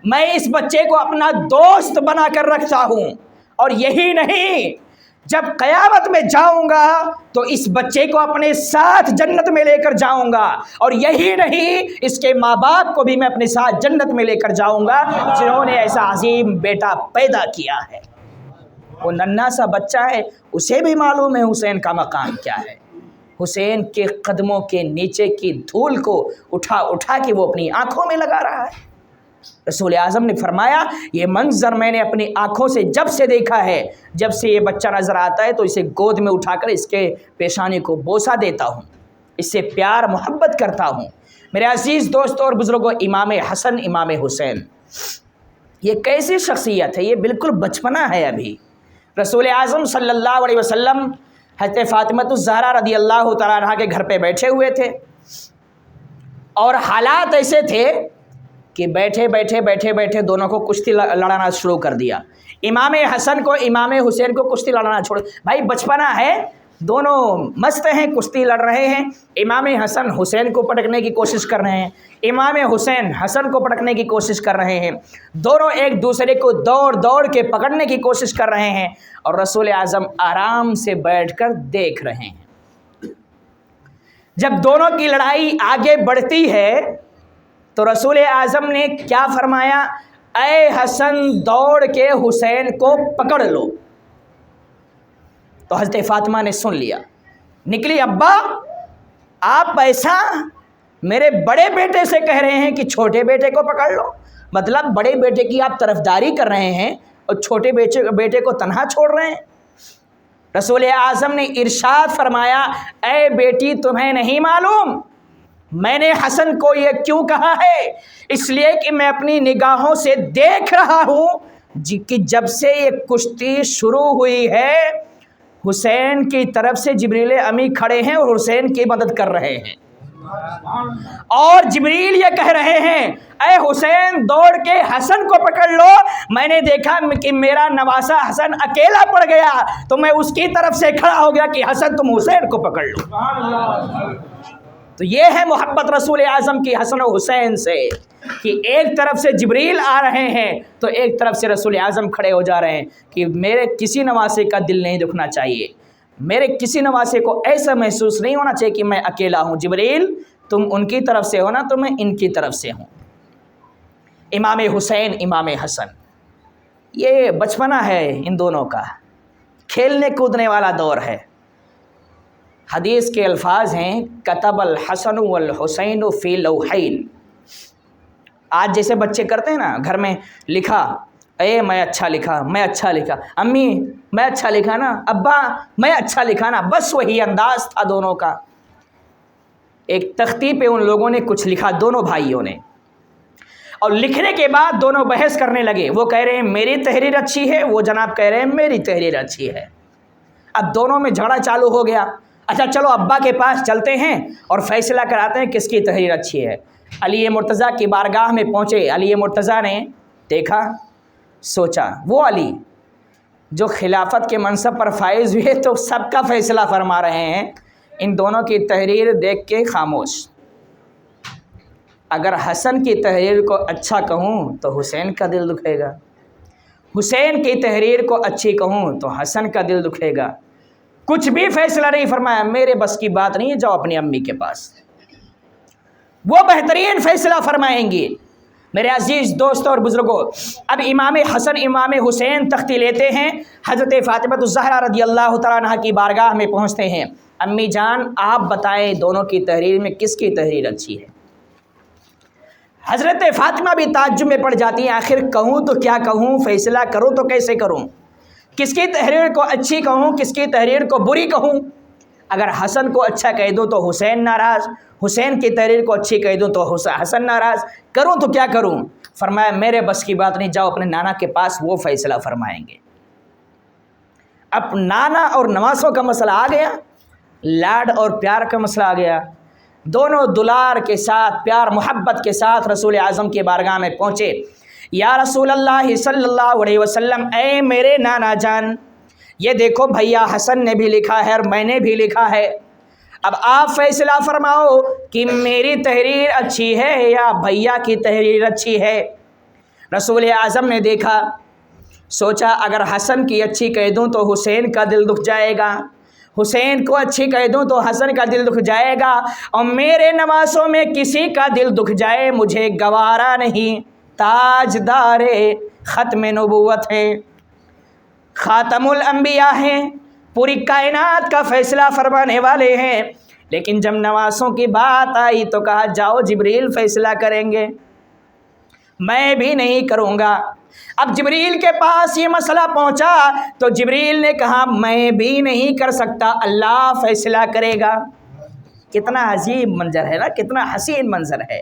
میں اس بچے کو اپنا دوست بنا کر رکھتا ہوں، اور یہی نہیں جب قیامت میں جاؤں گا تو اس بچے کو اپنے ساتھ جنت میں لے کر جاؤں گا، اور یہی نہیں اس کے ماں باپ کو بھی میں اپنے ساتھ جنت میں لے کر جاؤں گا جنہوں نے ایسا عظیم بیٹا پیدا کیا ہے۔ وہ ننھا سا بچہ ہے، اسے بھی معلوم ہے حسین کا مقام کیا ہے، حسین کے قدموں کے نیچے کی دھول کو اٹھا اٹھا کے وہ اپنی آنکھوں میں لگا رہا ہے۔ رسول اعظم نے فرمایا یہ منظر میں نے اپنی آنکھوں سے جب سے دیکھا ہے، جب سے یہ بچہ نظر آتا ہے تو اسے گود میں اٹھا کر اس کے پیشانی کو بوسہ دیتا ہوں، اس سے پیار محبت کرتا ہوں۔ میرے عزیز دوستوں اور بزرگوں، امام حسن امام حسین یہ کیسی شخصیت ہے؟ یہ بالکل بچپنا ہے ابھی۔ رسول اعظم صلی اللہ علیہ وسلم حضرت فاطمہ الزہرا رضی اللہ تعالیٰ عنہا کے گھر پہ بیٹھے ہوئے تھے، اور حالات ایسے تھے کہ بیٹھے دونوں کو کشتی لڑانا شروع کر دیا۔ امام حسن کو امام حسین کو کشتی لڑانا چھوڑ، بھائی بچپنا ہے، دونوں مست ہیں، کشتی لڑ رہے ہیں۔ امام حسن حسین کو پٹکنے کی کوشش کر رہے ہیں، امام حسین حسن کو پٹکنے کی کوشش کر رہے ہیں، دونوں ایک دوسرے کو دوڑ کے پکڑنے کی کوشش کر رہے ہیں، اور رسول اعظم آرام سے بیٹھ کر دیکھ رہے ہیں۔ جب دونوں کی لڑائی آگے بڑھتی ہے تو رسول اعظم نے کیا فرمایا؟ اے حسن دوڑ کے حسین کو پکڑ لو۔ تو حضرت فاطمہ نے سن لیا، نکلی، ابا آپ ایسا میرے بڑے بیٹے سے کہہ رہے ہیں کہ چھوٹے بیٹے کو پکڑ لو؟ مطلب بڑے بیٹے کی آپ طرفداری کر رہے ہیں اور چھوٹے بیٹے کو تنہا چھوڑ رہے ہیں۔ رسول اعظم نے ارشاد فرمایا، اے بیٹی تمہیں نہیں معلوم میں نے حسن کو یہ کیوں کہا ہے؟ اس لیے کہ میں اپنی نگاہوں سے دیکھ رہا ہوں کہ جب سے یہ کشتی شروع ہوئی ہے حسین کی طرف سے جبریل امی کھڑے ہیں اور حسین کی مدد کر رہے ہیں، اور جبریل یہ کہہ رہے ہیں اے حسین دوڑ کے حسن کو پکڑ لو۔ میں نے دیکھا کہ میرا نواسا حسن اکیلا پڑ گیا تو میں اس کی طرف سے کھڑا ہو گیا کہ حسن تم حسین کو پکڑ لو۔ تو یہ ہے محبت رسول اعظم کی حسن و حسین سے، کہ ایک طرف سے جبریل آ رہے ہیں تو ایک طرف سے رسول اعظم کھڑے ہو جا رہے ہیں کہ میرے کسی نواسے کا دل نہیں دکھنا چاہیے، میرے کسی نواسے کو ایسا محسوس نہیں ہونا چاہیے کہ میں اکیلا ہوں، جبریل تم ان کی طرف سے ہو نا تو میں ان کی طرف سے ہوں۔ امام حسین امام حسن، یہ بچپنا ہے ان دونوں کا، کھیلنے کودنے والا دور ہے۔ حدیث کے الفاظ ہیں کتب الحسن والحسین فی لوحین۔ آج جیسے بچے کرتے ہیں نا گھر میں، لکھا اے میں اچھا لکھا، میں اچھا لکھا، امی میں اچھا لکھا نا، ابا میں اچھا لکھا نا، بس وہی انداز تھا دونوں کا۔ ایک تختی پہ ان لوگوں نے کچھ لکھا، دونوں بھائیوں نے، اور لکھنے کے بعد دونوں بحث کرنے لگے۔ وہ کہہ رہے ہیں میری تحریر اچھی ہے، وہ جناب کہہ رہے ہیں میری تحریر اچھی ہے۔ اب دونوں میں جھگڑا چالو ہو گیا۔ اچھا چلو ابا کے پاس چلتے ہیں اور فیصلہ کراتے ہیں کس کی تحریر اچھی ہے۔ علی مرتضیٰ کی بارگاہ میں پہنچے، علی مرتضیٰ نے دیکھا، سوچا، وہ علی جو خلافت کے منصب پر فائز ہوئے تو سب کا فیصلہ فرما رہے ہیں، ان دونوں کی تحریر دیکھ کے خاموش۔ اگر حسن کی تحریر کو اچھا کہوں تو حسین کا دل دکھے گا، حسین کی تحریر کو اچھی کہوں تو حسن کا دل دکھے گا۔ کچھ بھی فیصلہ نہیں فرمایا، میرے بس کی بات نہیں ہے، جاؤ اپنی امی کے پاس، وہ بہترین فیصلہ فرمائیں گی۔ میرے عزیز دوستوں اور بزرگوں، اب امام حسن امام حسین تختی لیتے ہیں، حضرت فاطمہ الزہرا رضی اللہ تعالیٰ عنہا کی بارگاہ میں پہنچتے ہیں۔ امی جان آپ بتائیں دونوں کی تحریر میں کس کی تحریر اچھی ہے؟ حضرت فاطمہ بھی تعجب میں پڑ جاتی ہیں، آخر کہوں تو کیا کہوں، فیصلہ کروں تو کیسے کروں، کس کی تحریر کو اچھی کہوں، کس کی تحریر کو بری کہوں؟ اگر حسن کو اچھا کہہ دوں تو حسین ناراض، حسین کی تحریر کو اچھی کہہ دوں تو حسن ناراض، کروں تو کیا کروں؟ فرمایا میرے بس کی بات نہیں، جاؤ اپنے نانا کے پاس، وہ فیصلہ فرمائیں گے۔ اب نانا اور نواسوں کا مسئلہ آ گیا، لاڈ اور پیار کا مسئلہ آ گیا۔ دونوں دلار کے ساتھ، پیار محبت کے ساتھ رسول اعظم کی بارگاہ میں پہنچے۔ یا رسول اللہ صلی اللہ علیہ وسلم، اے میرے نانا جان، یہ دیکھو بھیا حسن نے بھی لکھا ہے اور میں نے بھی لکھا ہے، اب آپ فیصلہ فرماؤ کہ میری تحریر اچھی ہے یا بھیا کی تحریر اچھی ہے۔ رسول اعظم نے دیکھا، سوچا اگر حسن کی اچھی کہہ دوں تو حسین کا دل دکھ جائے گا، حسین کو اچھی کہہ دوں تو حسن کا دل دکھ جائے گا، اور میرے نواسوں میں کسی کا دل دکھ جائے مجھے گوارا نہیں۔ تاجدار ختم نبوت ہیں، خاتم الانبیاء ہیں، پوری کائنات کا فیصلہ فرمانے والے ہیں، لیکن جب نواسوں کی بات آئی تو کہا جاؤ جبریل فیصلہ کریں گے، میں بھی نہیں کروں گا۔ اب جبریل کے پاس یہ مسئلہ پہنچا تو جبریل نے کہا میں بھی نہیں کر سکتا، اللہ فیصلہ کرے گا۔ کتنا عجیب منظر ہے نا، کتنا حسین منظر ہے۔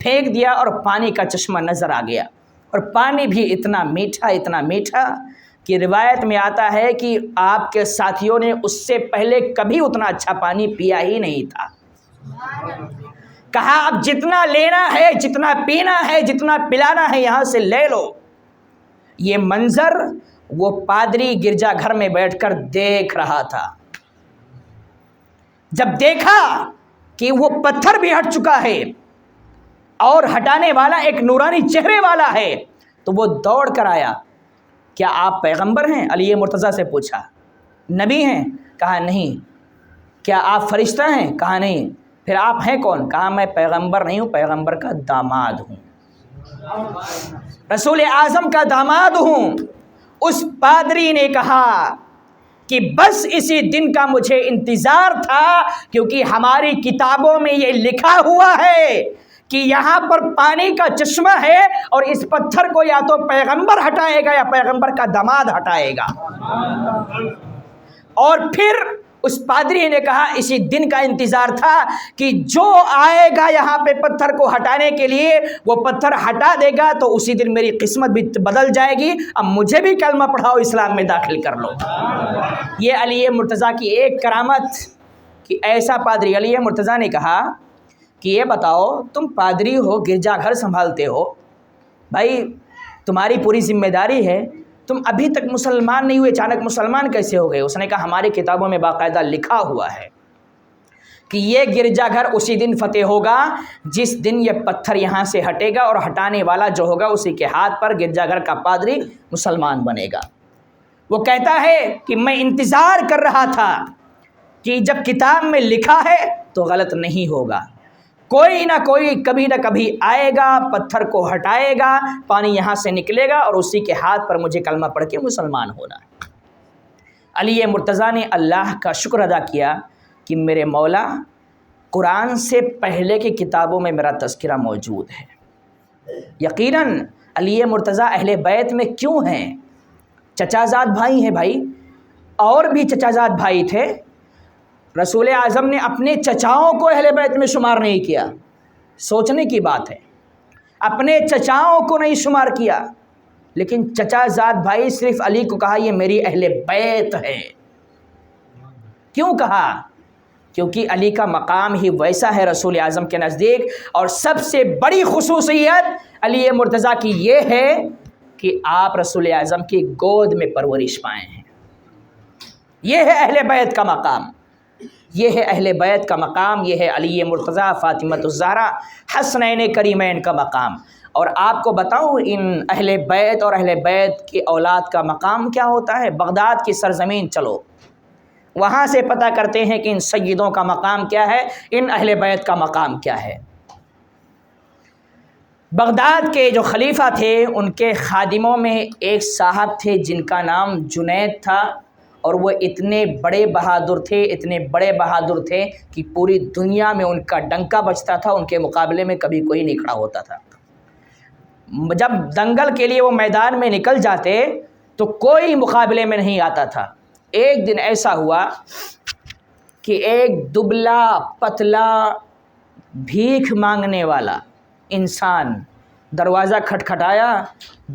پھینک دیا اور پانی کا چشمہ نظر آ گیا، اور پانی بھی اتنا میٹھا کہ روایت میں آتا ہے کہ آپ کے ساتھیوں نے اس سے پہلے کبھی اتنا اچھا پانی پیا ہی نہیں تھا۔ کہا اب جتنا لینا ہے، جتنا پینا ہے، جتنا پلانا ہے یہاں سے لے لو۔ یہ منظر وہ پادری گرجا گھر میں بیٹھ کر دیکھ رہا تھا۔ جب دیکھا کہ وہ پتھر بھی ہٹ چکا ہے اور ہٹانے والا ایک نورانی چہرے والا ہے، تو وہ دوڑ کر آیا۔ کیا آپ پیغمبر ہیں؟ علی مرتضیٰ سے پوچھا۔ نبی ہیں؟ کہا نہیں۔ کیا آپ فرشتہ ہیں؟ کہا نہیں۔ پھر آپ ہیں کون؟ کہا میں پیغمبر نہیں ہوں، پیغمبر کا داماد ہوں، رسول اعظم کا داماد ہوں۔ اس پادری نے کہا کہ بس اسی دن کا مجھے انتظار تھا، کیونکہ ہماری کتابوں میں یہ لکھا ہوا ہے کہ یہاں پر پانی کا چشمہ ہے اور اس پتھر کو یا تو پیغمبر ہٹائے گا یا پیغمبر کا داماد ہٹائے گا۔ اور پھر اس پادری نے کہا اسی دن کا انتظار تھا کہ جو آئے گا یہاں پہ پتھر کو ہٹانے کے لیے وہ پتھر ہٹا دے گا تو اسی دن میری قسمت بھی بدل جائے گی، اب مجھے بھی کلمہ پڑھاؤ، اسلام میں داخل کر لو۔ یہ علی مرتضیٰ کی ایک کرامت کہ ایسا پادری۔ علی مرتضیٰ نے کہا کہ یہ بتاؤ تم پادری ہو، گرجا گھر سنبھالتے ہو، بھائی تمہاری پوری ذمہ داری ہے، تم ابھی تک مسلمان نہیں ہوئے، اچانک مسلمان کیسے ہو گئے؟ اس نے کہا ہماری کتابوں میں باقاعدہ لکھا ہوا ہے کہ یہ گرجا گھر اسی دن فتح ہوگا جس دن یہ پتھر یہاں سے ہٹے گا، اور ہٹانے والا جو ہوگا اسی کے ہاتھ پر گرجا گھر کا پادری مسلمان بنے گا۔ وہ کہتا ہے کہ میں انتظار کر رہا تھا کہ جب کتاب میں لکھا ہے تو غلط نہیں ہوگا، کوئی نہ کوئی کبھی نہ کبھی آئے گا، پتھر کو ہٹائے گا، پانی یہاں سے نکلے گا اور اسی کے ہاتھ پر مجھے کلمہ پڑھ کے مسلمان ہونا ہے۔ علی مرتضیٰ نے اللہ کا شکر ادا کیا کہ میرے مولا قرآن سے پہلے کی کتابوں میں میرا تذکرہ موجود ہے۔ یقیناً علی مرتضیٰ اہل بیت میں کیوں ہیں؟ چچا زاد بھائی ہیں بھائی، اور بھی چچا زاد بھائی تھے۔ رسول اعظم نے اپنے چچاؤں کو اہل بیت میں شمار نہیں کیا، سوچنے کی بات ہے، اپنے چچاؤں کو نہیں شمار کیا، لیکن چچا زاد بھائی صرف علی کو کہا یہ میری اہل بیت ہے۔ کیوں کہا؟ کیونکہ علی کا مقام ہی ویسا ہے رسول اعظم کے نزدیک، اور سب سے بڑی خصوصیت علی مرتضیٰ کی یہ ہے کہ آپ رسول اعظم کی گود میں پرورش پائے ہیں۔ یہ ہے اہل بیت کا مقام، یہ ہے اہل بیت کا مقام، یہ ہے علی مرتضیٰ، فاطمۃ الزہرا، حسنین کریمین کا مقام۔ اور آپ کو بتاؤں ان اہل بیت اور اہل بیت کی اولاد کا مقام کیا ہوتا ہے؟ بغداد کی سرزمین چلو، وہاں سے پتہ کرتے ہیں کہ ان سیدوں کا مقام کیا ہے، ان اہل بیت کا مقام کیا ہے۔ بغداد کے جو خلیفہ تھے ان کے خادموں میں ایک صاحب تھے جن کا نام جنید تھا، اور وہ اتنے بڑے بہادر تھے، اتنے بڑے بہادر تھے کہ پوری دنیا میں ان کا ڈنکا بجتا تھا، ان کے مقابلے میں کبھی کوئی نہیں کھڑا ہوتا تھا۔ جب دنگل کے لیے وہ میدان میں نکل جاتے تو کوئی مقابلے میں نہیں آتا تھا۔ ایک دن ایسا ہوا کہ ایک دبلا پتلا بھیک مانگنے والا انسان دروازہ کھٹکھٹایا،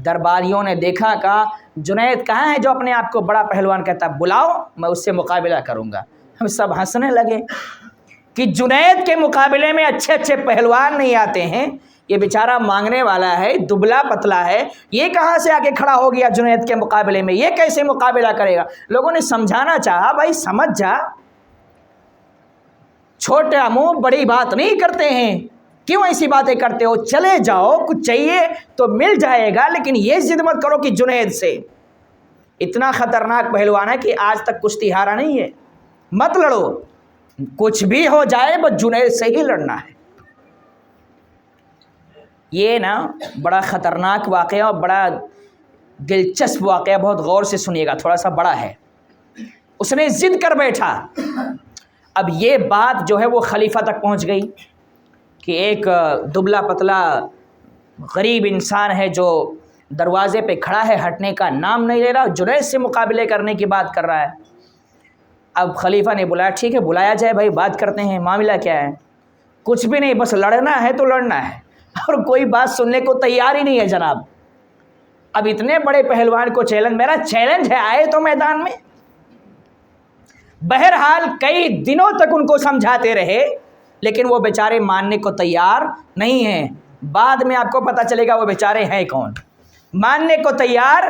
درباریوں نے دیکھا، کہا جنید کہاں ہے جو اپنے آپ کو بڑا پہلوان کہتا ہے؟ بلاؤ، میں اس سے مقابلہ کروں گا۔ ہم سب ہنسنے لگے کہ جنید کے مقابلے میں اچھے اچھے پہلوان نہیں آتے ہیں، یہ بیچارہ مانگنے والا ہے، دبلا پتلا ہے، یہ کہاں سے آ کے کھڑا ہو گیا جنید کے مقابلے میں؟ یہ کیسے مقابلہ کرے گا؟ لوگوں نے سمجھانا چاہا، بھائی سمجھ جا، چھوٹا منہ بڑی بات نہیں کرتے ہیں، کیوں ایسی باتیں کرتے ہو؟ چلے جاؤ، کچھ چاہیے تو مل جائے گا، لیکن یہ ضد مت کرو کہ جنید سے، اتنا خطرناک پہلوان ہے کہ آج تک کشتی ہارا نہیں ہے، مت لڑو، کچھ بھی ہو جائے بس جنید سے ہی لڑنا ہے۔ یہ نا بڑا خطرناک واقعہ اور بڑا دلچسپ واقعہ، بہت غور سے سنیے گا، تھوڑا سا بڑا ہے۔ اس نے ضد کر بیٹھا۔ اب یہ بات جو ہے وہ خلیفہ تک پہنچ گئی کہ ایک دبلا پتلا غریب انسان ہے جو دروازے پہ کھڑا ہے، ہٹنے کا نام نہیں لے رہا، جنید سے مقابلے کرنے کی بات کر رہا ہے۔ اب خلیفہ نے بلایا، ٹھیک ہے بلایا جائے بھائی، بات کرتے ہیں، معاملہ کیا ہے؟ کچھ بھی نہیں، بس لڑنا ہے تو لڑنا ہے۔ اور کوئی بات سننے کو تیار ہی نہیں ہے جناب۔ اب اتنے بڑے پہلوان کو چیلنج، میرا چیلنج ہے آئے تو میدان میں۔ بہرحال کئی دنوں تک ان کو سمجھاتے رہے لیکن وہ بیچارے ماننے کو تیار نہیں ہیں۔ بعد میں آپ کو پتہ چلے گا وہ بیچارے ہیں کون، ماننے کو تیار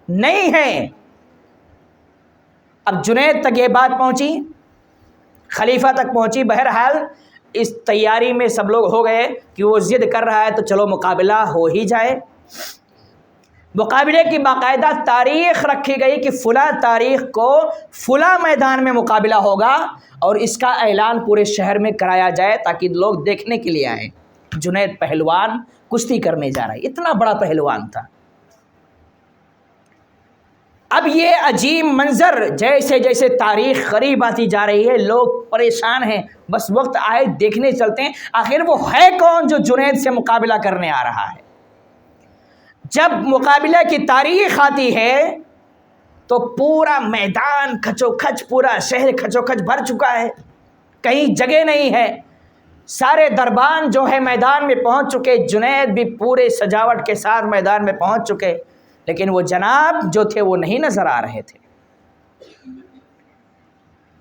نہیں ہیں۔ اب جنید تک یہ بات پہنچی، خلیفہ تک پہنچی۔ بہرحال اس تیاری میں سب لوگ ہو گئے کہ وہ ضد کر رہا ہے تو چلو مقابلہ ہو ہی جائے۔ مقابلے کی باقاعدہ تاریخ رکھی گئی کہ فلاں تاریخ کو فلاں میدان میں مقابلہ ہوگا اور اس کا اعلان پورے شہر میں کرایا جائے تاکہ لوگ دیکھنے کے لیے آئیں۔ جنید پہلوان کشتی کرنے جا رہا ہے، اتنا بڑا پہلوان تھا۔ اب یہ عجیب منظر جیسے جیسے تاریخ قریب آتی جا رہی ہے لوگ پریشان ہیں، بس وقت آئے دیکھنے چلتے ہیں آخر وہ ہے کون جو جنید سے مقابلہ کرنے آ رہا ہے۔ جب مقابلہ کی تاریخ آتی ہے تو پورا میدان کھچو کھچ، پورا شہر کھچو کھچ بھر چکا ہے، کہیں جگہ نہیں ہے۔ سارے دربان جو ہے میدان میں پہنچ چکے، جنید بھی پورے سجاوٹ کے ساتھ میدان میں پہنچ چکے، لیکن وہ جناب جو تھے وہ نہیں نظر آ رہے تھے۔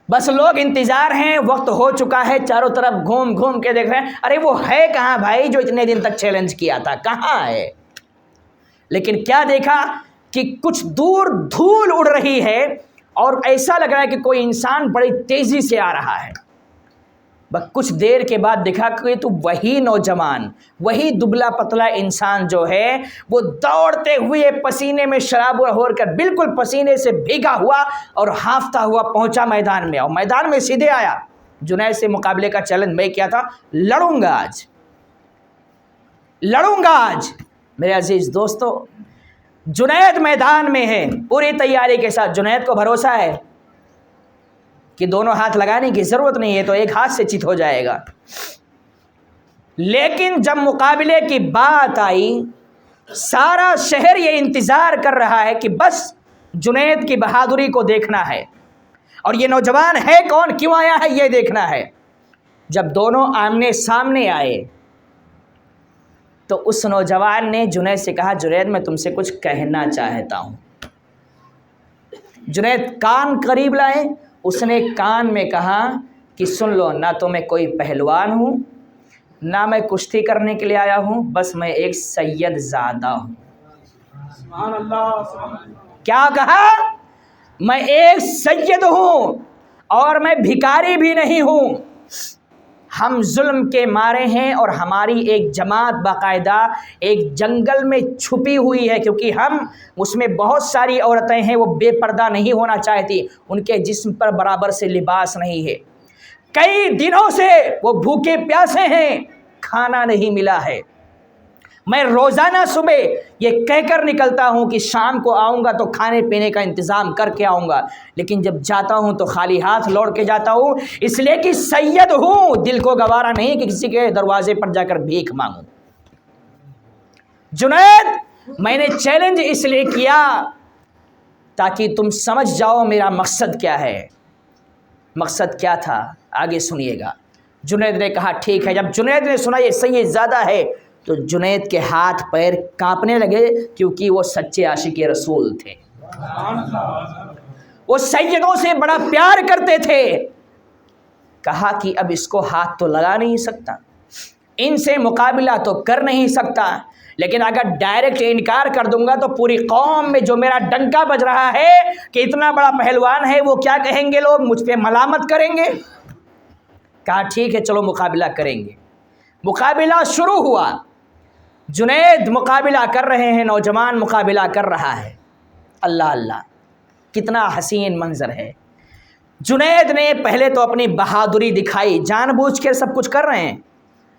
بس لوگ انتظار ہیں، وقت ہو چکا ہے، چاروں طرف گھوم گھوم کے دیکھ رہے ہیں ارے وہ ہے کہاں بھائی جو اتنے دن تک چیلنج کیا تھا، کہاں ہے؟ لیکن کیا دیکھا کہ کچھ دور دھول اڑ رہی ہے اور ایسا لگ رہا ہے کہ کوئی انسان بڑی تیزی سے آ رہا ہے۔ بس کچھ دیر کے بعد دیکھا کہ تو وہی نوجوان، وہی دبلا پتلا انسان جو ہے وہ دوڑتے ہوئے پسینے میں شراب ہو کر بالکل پسینے سے بھیگا ہوا اور ہانفتا ہوا پہنچا میدان میں، اور میدان میں سیدھے آیا۔ جنید سے مقابلے کا چیلنج میں کیا تھا، لڑوں گا آج، لڑوں گا آج۔ میرے عزیز دوستو، جنید میدان میں ہے پوری تیاری کے ساتھ، جنید کو بھروسہ ہے کہ دونوں ہاتھ لگانے کی ضرورت نہیں ہے تو ایک ہاتھ سے چت ہو جائے گا۔ لیکن جب مقابلے کی بات آئی سارا شہر یہ انتظار کر رہا ہے کہ بس جنید کی بہادری کو دیکھنا ہے اور یہ نوجوان ہے کون، کیوں آیا ہے یہ دیکھنا ہے۔ جب دونوں آمنے سامنے آئے تو اس نوجوان نے جنید سے کہا جنید میں تم سے کچھ کہنا چاہتا ہوں۔ جنید کان قریب لائے، اس نے کان میں کہا کہ سن لو، نہ تو میں کوئی پہلوان ہوں نہ میں کشتی کرنے کے لیے آیا ہوں، بس میں ایک سید زادہ ہوں۔ سبحان اللہ۔ کیا کہا؟ میں ایک سید ہوں اور میں بھکاری بھی نہیں ہوں۔ ہم ظلم کے مارے ہیں اور ہماری ایک جماعت باقاعدہ ایک جنگل میں چھپی ہوئی ہے، کیونکہ ہم اس میں بہت ساری عورتیں ہیں وہ بے پردہ نہیں ہونا چاہتی، ان کے جسم پر برابر سے لباس نہیں ہے، کئی دنوں سے وہ بھوکے پیاسے ہیں، کھانا نہیں ملا ہے۔ میں روزانہ صبح یہ کہہ کر نکلتا ہوں کہ شام کو آؤں گا تو کھانے پینے کا انتظام کر کے آؤں گا، لیکن جب جاتا ہوں تو خالی ہاتھ لوٹ کے جاتا ہوں، اس لیے کہ سید ہوں، دل کو گوارا نہیں کہ کسی کے دروازے پر جا کر بھیک مانگوں۔ جنید میں نے چیلنج اس لیے کیا تاکہ تم سمجھ جاؤ میرا مقصد کیا ہے۔ مقصد کیا تھا آگے سنیے گا۔ جنید نے کہا ٹھیک ہے۔ جب جنید نے سنا یہ سید زیادہ ہے تو جنید کے ہاتھ پیر کانپنے لگے، کیونکہ وہ سچے عاشق رسول تھے، وہ سیدوں سے بڑا پیار کرتے تھے۔ کہا کہ اب اس کو ہاتھ تو لگا نہیں سکتا، ان سے مقابلہ تو کر نہیں سکتا، لیکن اگر ڈائریکٹ انکار کر دوں گا تو پوری قوم میں جو میرا ڈنکا بج رہا ہے کہ اتنا بڑا پہلوان ہے، وہ کیا کہیں گے، لوگ مجھ پہ ملامت کریں گے۔ کہا ٹھیک ہے چلو مقابلہ کریں گے۔ مقابلہ شروع ہوا، جنید مقابلہ کر رہے ہیں، نوجوان مقابلہ کر رہا ہے۔ اللہ اللہ، کتنا حسین منظر ہے۔ جنید نے پہلے تو اپنی بہادری دکھائی، جان بوجھ کے سب کچھ کر رہے ہیں،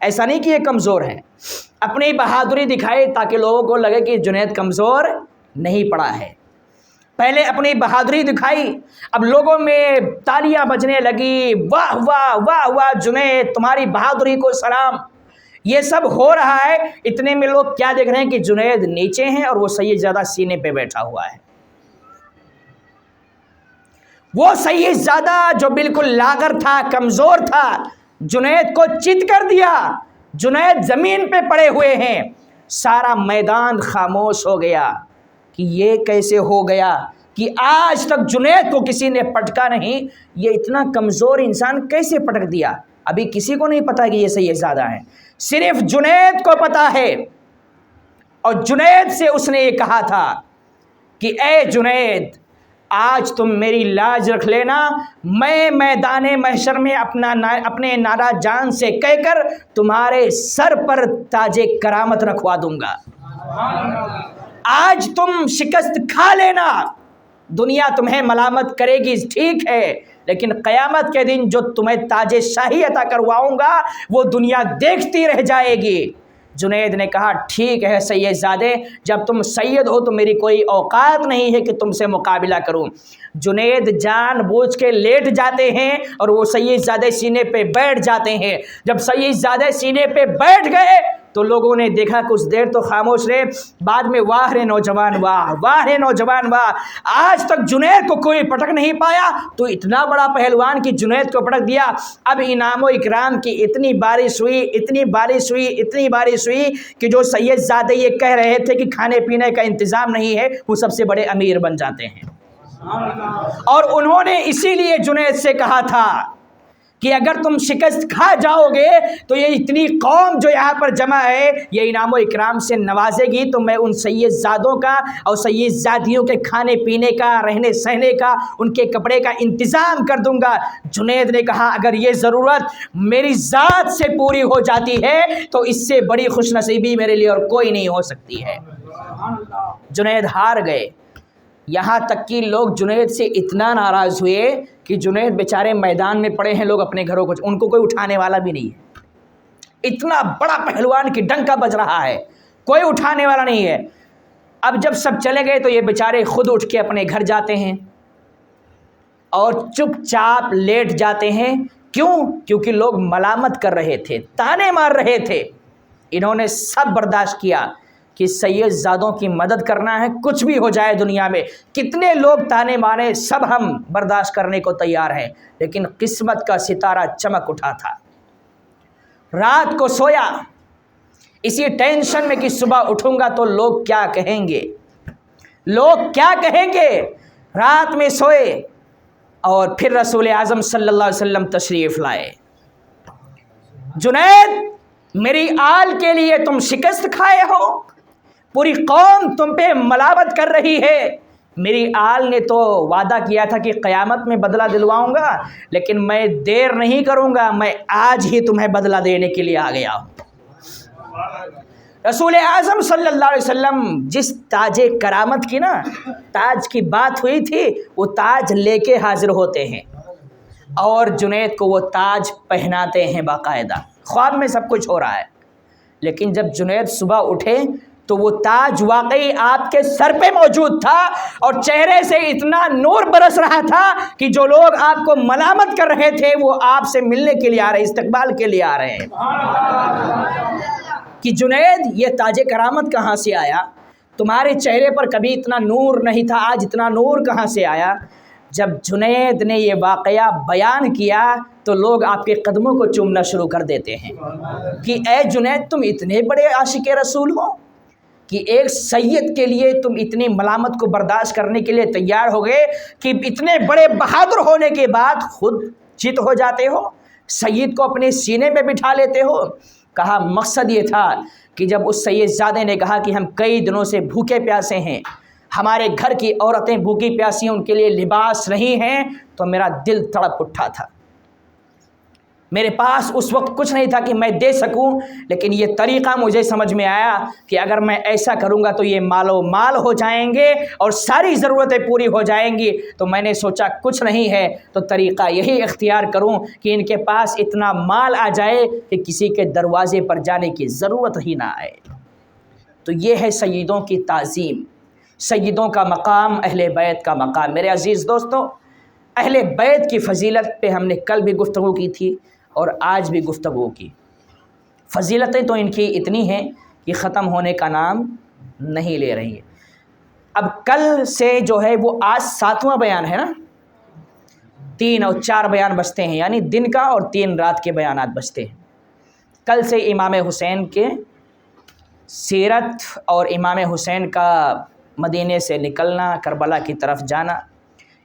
ایسا نہیں کہ یہ کمزور ہے، اپنی بہادری دکھائی تاکہ لوگوں کو لگے کہ جنید کمزور نہیں پڑا ہے۔ پہلے اپنی بہادری دکھائی، اب لوگوں میں تالیاں بجنے لگی، واہ واہ واہ واہ جنید تمہاری بہادری کو سلام۔ یہ سب ہو رہا ہے، اتنے میں لوگ کیا دیکھ رہے ہیں کہ جنید نیچے ہیں اور وہ سید زیادہ سینے پہ بیٹھا ہوا ہے۔ وہ سید زیادہ جو بالکل لاغر تھا، کمزور تھا، جنید کو چت کر دیا، جنید زمین پہ پڑے ہوئے ہیں، سارا میدان خاموش ہو گیا کہ یہ کیسے ہو گیا کہ آج تک جنید کو کسی نے پٹکا نہیں، یہ اتنا کمزور انسان کیسے پٹک دیا؟ ابھی کسی کو نہیں پتا کہ یہ سید زادہ ہیں، صرف جنید کو پتا ہے۔ اور جنید سے اس نے یہ کہا تھا کہ اے جنید، آج تم میری لاج رکھ لینا، میں میدان محشر میں اپنے نانا جان سے کہہ کر تمہارے سر پر تاج کرامت رکھوا دوں گا۔ آج تم شکست کھا لینا، دنیا تمہیں ملامت کرے گی ٹھیک ہے، لیکن قیامت کے دن جو تمہیں تاج شاہی عطا کرواؤں گا وہ دنیا دیکھتی رہ جائے گی۔ جنید نے کہا ٹھیک ہے سید زادے، جب تم سید ہو تو میری کوئی اوقات نہیں ہے کہ تم سے مقابلہ کروں۔ جنید جان بوجھ کے لیٹ جاتے ہیں اور وہ سید زادے سینے پہ بیٹھ جاتے ہیں۔ جب سید زادے سینے پہ بیٹھ گئے تو لوگوں نے دیکھا کچھ دیر تو خاموش رہے، بعد میں واہ رے نوجوان واہ، واہ رے نوجوان واہ، آج تک جنید کو کوئی پٹک نہیں پایا، تو اتنا بڑا پہلوان کہ جنید کو پٹک دیا۔ اب انعام و اکرام کی اتنی بارش ہوئی، اتنی بارش ہوئی، اتنی بارش ہوئی کہ جو سید زادے یہ کہہ رہے تھے کہ کھانے پینے کا انتظام نہیں ہے، وہ سب سے بڑے امیر بن جاتے ہیں۔ اور انہوں نے اسی لیے جنید سے کہا تھا کہ اگر تم شکست کھا جاؤ گے تو یہ اتنی قوم جو یہاں پر جمع ہے یہ انعام و اکرام سے نوازے گی، تو میں ان سید زادوں کا اور سید زادیوں کے کھانے پینے کا، رہنے سہنے کا، ان کے کپڑے کا انتظام کر دوں گا۔ جنید نے کہا اگر یہ ضرورت میری ذات سے پوری ہو جاتی ہے تو اس سے بڑی خوش نصیبی میرے لیے اور کوئی نہیں ہو سکتی ہے۔ جنید ہار گئے، یہاں تک کہ لوگ جنید سے اتنا ناراض ہوئے کہ جنید بیچارے میدان میں پڑے ہیں، لوگ اپنے گھروں کو، ان کو کوئی اٹھانے والا بھی نہیں ہے۔ اتنا بڑا پہلوان کی ڈنکا بج رہا ہے، کوئی اٹھانے والا نہیں ہے۔ اب جب سب چلے گئے تو یہ بیچارے خود اٹھ کے اپنے گھر جاتے ہیں اور چپ چاپ لیٹ جاتے ہیں۔ کیوں؟ کیونکہ لوگ ملامت کر رہے تھے، تانے مار رہے تھے۔ انہوں نے سب برداشت کیا کہ سید زادوں کی مدد کرنا ہے، کچھ بھی ہو جائے دنیا میں، کتنے لوگ تانے مارے، سب ہم برداشت کرنے کو تیار ہیں۔ لیکن قسمت کا ستارہ چمک اٹھا تھا۔ رات کو سویا اسی ٹینشن میں کہ صبح اٹھوں گا تو لوگ کیا کہیں گے، لوگ کیا کہیں گے۔ رات میں سوئے اور پھر رسول اعظم صلی اللہ علیہ وسلم تشریف لائے۔ جنید، میری آل کے لیے تم شکست کھائے ہو، پوری قوم تم پہ ملامت کر رہی ہے۔ میری آل نے تو وعدہ کیا تھا کہ قیامت میں بدلہ دلواؤں گا، لیکن میں دیر نہیں کروں گا، میں آج ہی تمہیں بدلہ دینے کے لیے آ گیا ہوں۔ رسول اعظم صلی اللہ علیہ وسلم جس تاج کرامت کی تاج کی بات ہوئی تھی، وہ تاج لے کے حاضر ہوتے ہیں اور جنید کو وہ تاج پہناتے ہیں باقاعدہ۔ خواب میں سب کچھ ہو رہا ہے، لیکن جب جنید صبح اٹھے تو وہ تاج واقعی آپ کے سر پہ موجود تھا اور چہرے سے اتنا نور برس رہا تھا کہ جو لوگ آپ کو ملامت کر رہے تھے وہ آپ سے ملنے کے لیے آ رہے، استقبال کے لیے آ رہے ہیں کہ جنید یہ تاج کرامت کہاں سے آیا؟ تمہارے چہرے پر کبھی اتنا نور نہیں تھا، آج اتنا نور کہاں سے آیا؟ جب جنید نے یہ واقعہ بیان کیا تو لوگ آپ کے قدموں کو چومنا شروع کر دیتے ہیں کہ اے جنید، تم اتنے بڑے عاشق رسول ہو کہ ایک سید کے لیے تم اتنی ملامت کو برداشت کرنے کے لیے تیار ہو گئے کہ اتنے بڑے بہادر ہونے کے بعد خود چت ہو جاتے ہو، سید کو اپنے سینے میں بٹھا لیتے ہو۔ کہا مقصد یہ تھا کہ جب اس سید زادے نے کہا کہ ہم کئی دنوں سے بھوکے پیاسے ہیں، ہمارے گھر کی عورتیں بھوکی پیاسی ہیں، ان کے لیے لباس نہیں ہیں، تو میرا دل تڑپ اٹھا تھا۔ میرے پاس اس وقت کچھ نہیں تھا کہ میں دے سکوں، لیکن یہ طریقہ مجھے سمجھ میں آیا کہ اگر میں ایسا کروں گا تو یہ مال و مال ہو جائیں گے اور ساری ضرورتیں پوری ہو جائیں گی۔ تو میں نے سوچا کچھ نہیں ہے تو طریقہ یہی اختیار کروں کہ ان کے پاس اتنا مال آ جائے کہ کسی کے دروازے پر جانے کی ضرورت ہی نہ آئے۔ تو یہ ہے سیدوں کی تعظیم، سیدوں کا مقام، اہل بیت کا مقام۔ میرے عزیز دوستو، اہل بیت کی فضیلت پہ ہم نے کل بھی گفتگو کی تھی اور آج بھی گفتگو کی۔ فضیلتیں تو ان کی اتنی ہیں کہ ختم ہونے کا نام نہیں لے رہی ہے۔ اب کل سے جو ہے وہ آج 7واں بیان ہے 3 اور 4 بیان بچتے ہیں، یعنی دن کا اور 3 رات کے بیانات بچتے ہیں۔ کل سے امام حسین کے سیرت اور امام حسین کا مدینے سے نکلنا، کربلا کی طرف جانا،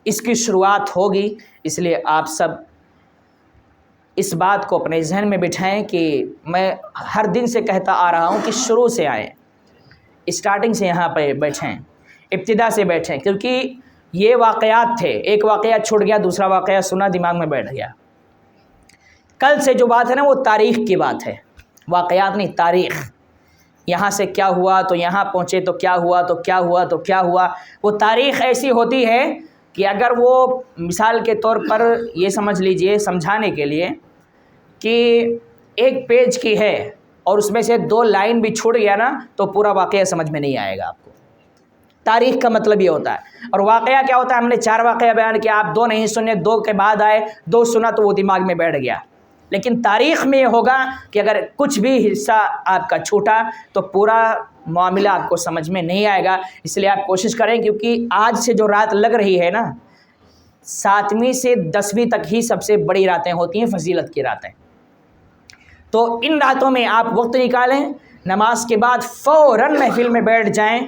اس کی شروعات ہوگی۔ اس لیے آپ سب اس بات کو اپنے ذہن میں بٹھائیں کہ میں ہر دن سے کہتا آ رہا ہوں کہ شروع سے آئیں، اسٹارٹنگ سے یہاں پہ بیٹھیں، ابتدا سے بیٹھیں، کیونکہ یہ واقعات تھے، ایک واقعہ چھوٹ گیا، دوسرا واقعہ سنا دماغ میں بیٹھ گیا۔ کل سے جو بات ہے نا وہ تاریخ کی بات ہے، واقعات نہیں، تاریخ۔ یہاں سے کیا ہوا تو یہاں پہنچے تو کیا ہوا تو کیا ہوا تو کیا ہوا۔ وہ تاریخ ایسی ہوتی ہے کہ اگر وہ مثال کے طور پر یہ سمجھ لیجئے سمجھانے کے لیے کہ ایک پیج کی ہے اور اس میں سے 2 لائن بھی چھوٹ گیا نا تو پورا واقعہ سمجھ میں نہیں آئے گا آپ کو۔ تاریخ کا مطلب یہ ہوتا ہے۔ اور واقعہ کیا ہوتا ہے؟ ہم نے 4 واقعہ بیان کیا، آپ 2 نہیں سنے، 2 کے بعد آئے، 2 سنا تو وہ دماغ میں بیٹھ گیا۔ لیکن تاریخ میں یہ ہوگا کہ اگر کچھ بھی حصہ آپ کا چھوٹا تو پورا معاملہ آپ کو سمجھ میں نہیں آئے گا۔ اس لیے آپ کوشش کریں، کیونکہ آج سے جو رات لگ رہی ہے نا، 7ویں سے 10ویں تک ہی سب سے بڑی راتیں ہوتی ہیں، فضیلت کی راتیں۔ تو ان راتوں میں آپ وقت نکالیں، نماز کے بعد فوراً محفل میں بیٹھ جائیں۔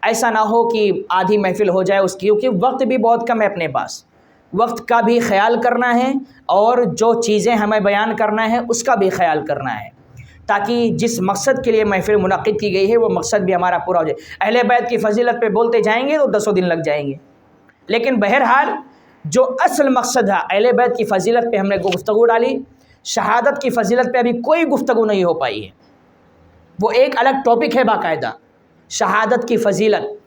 ایسا نہ ہو کہ آدھی محفل ہو جائے اس کی، کیونکہ وقت بھی بہت کم ہے اپنے پاس، وقت کا بھی خیال کرنا ہے اور جو چیزیں ہمیں بیان کرنا ہے اس کا بھی خیال کرنا ہے، تاکہ جس مقصد کے لیے محفل منعقد کی گئی ہے وہ مقصد بھی ہمارا پورا ہو جائے۔ اہل بیت کی فضیلت پہ بولتے جائیں گے تو 10 دن لگ جائیں گے، لیکن بہرحال جو اصل مقصد ہے اہل بیت کی فضیلت پہ ہم نے گفتگو ڈالی، شہادت کی فضیلت پہ ابھی کوئی گفتگو نہیں ہو پائی ہے، وہ ایک الگ ٹاپک ہے باقاعدہ، شہادت کی فضیلت،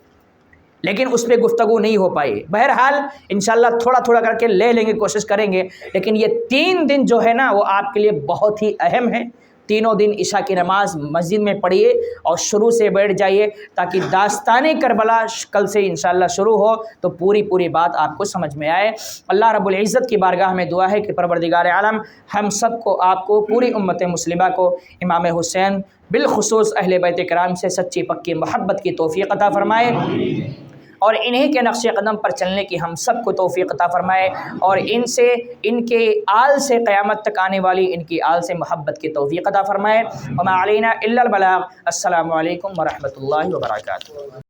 لیکن اس پہ گفتگو نہیں ہو پائی۔ بہرحال انشاءاللہ تھوڑا تھوڑا کر کے لے لیں گے، کوشش کریں گے، لیکن یہ 3 دن جو ہے نا وہ آپ کے لیے بہت ہی اہم ہے۔ تینوں دن عشاء کی نماز مسجد میں پڑھیے اور شروع سے بیٹھ جائیے، تاکہ داستان کربلا کل سے انشاءاللہ شروع ہو تو پوری بات آپ کو سمجھ میں آئے۔ اللہ رب العزت کی بارگاہ میں دعا ہے کہ پروردگار عالم ہم سب کو، آپ کو، پوری امت مسلمہ کو امام حسین بالخصوص اہل بیت کرام سے سچی پکی محبت کی توفیق عطا فرمائے، اور انہی کے نقش قدم پر چلنے کی ہم سب کو توفیق عطا فرمائے، اور ان کے آل سے قیامت تک آنے والی ان کی آل سے محبت کی توفیق عطا فرمائے۔ وما علینا الا البلاغ۔ السلام علیکم ورحمۃ اللہ وبرکاتہ۔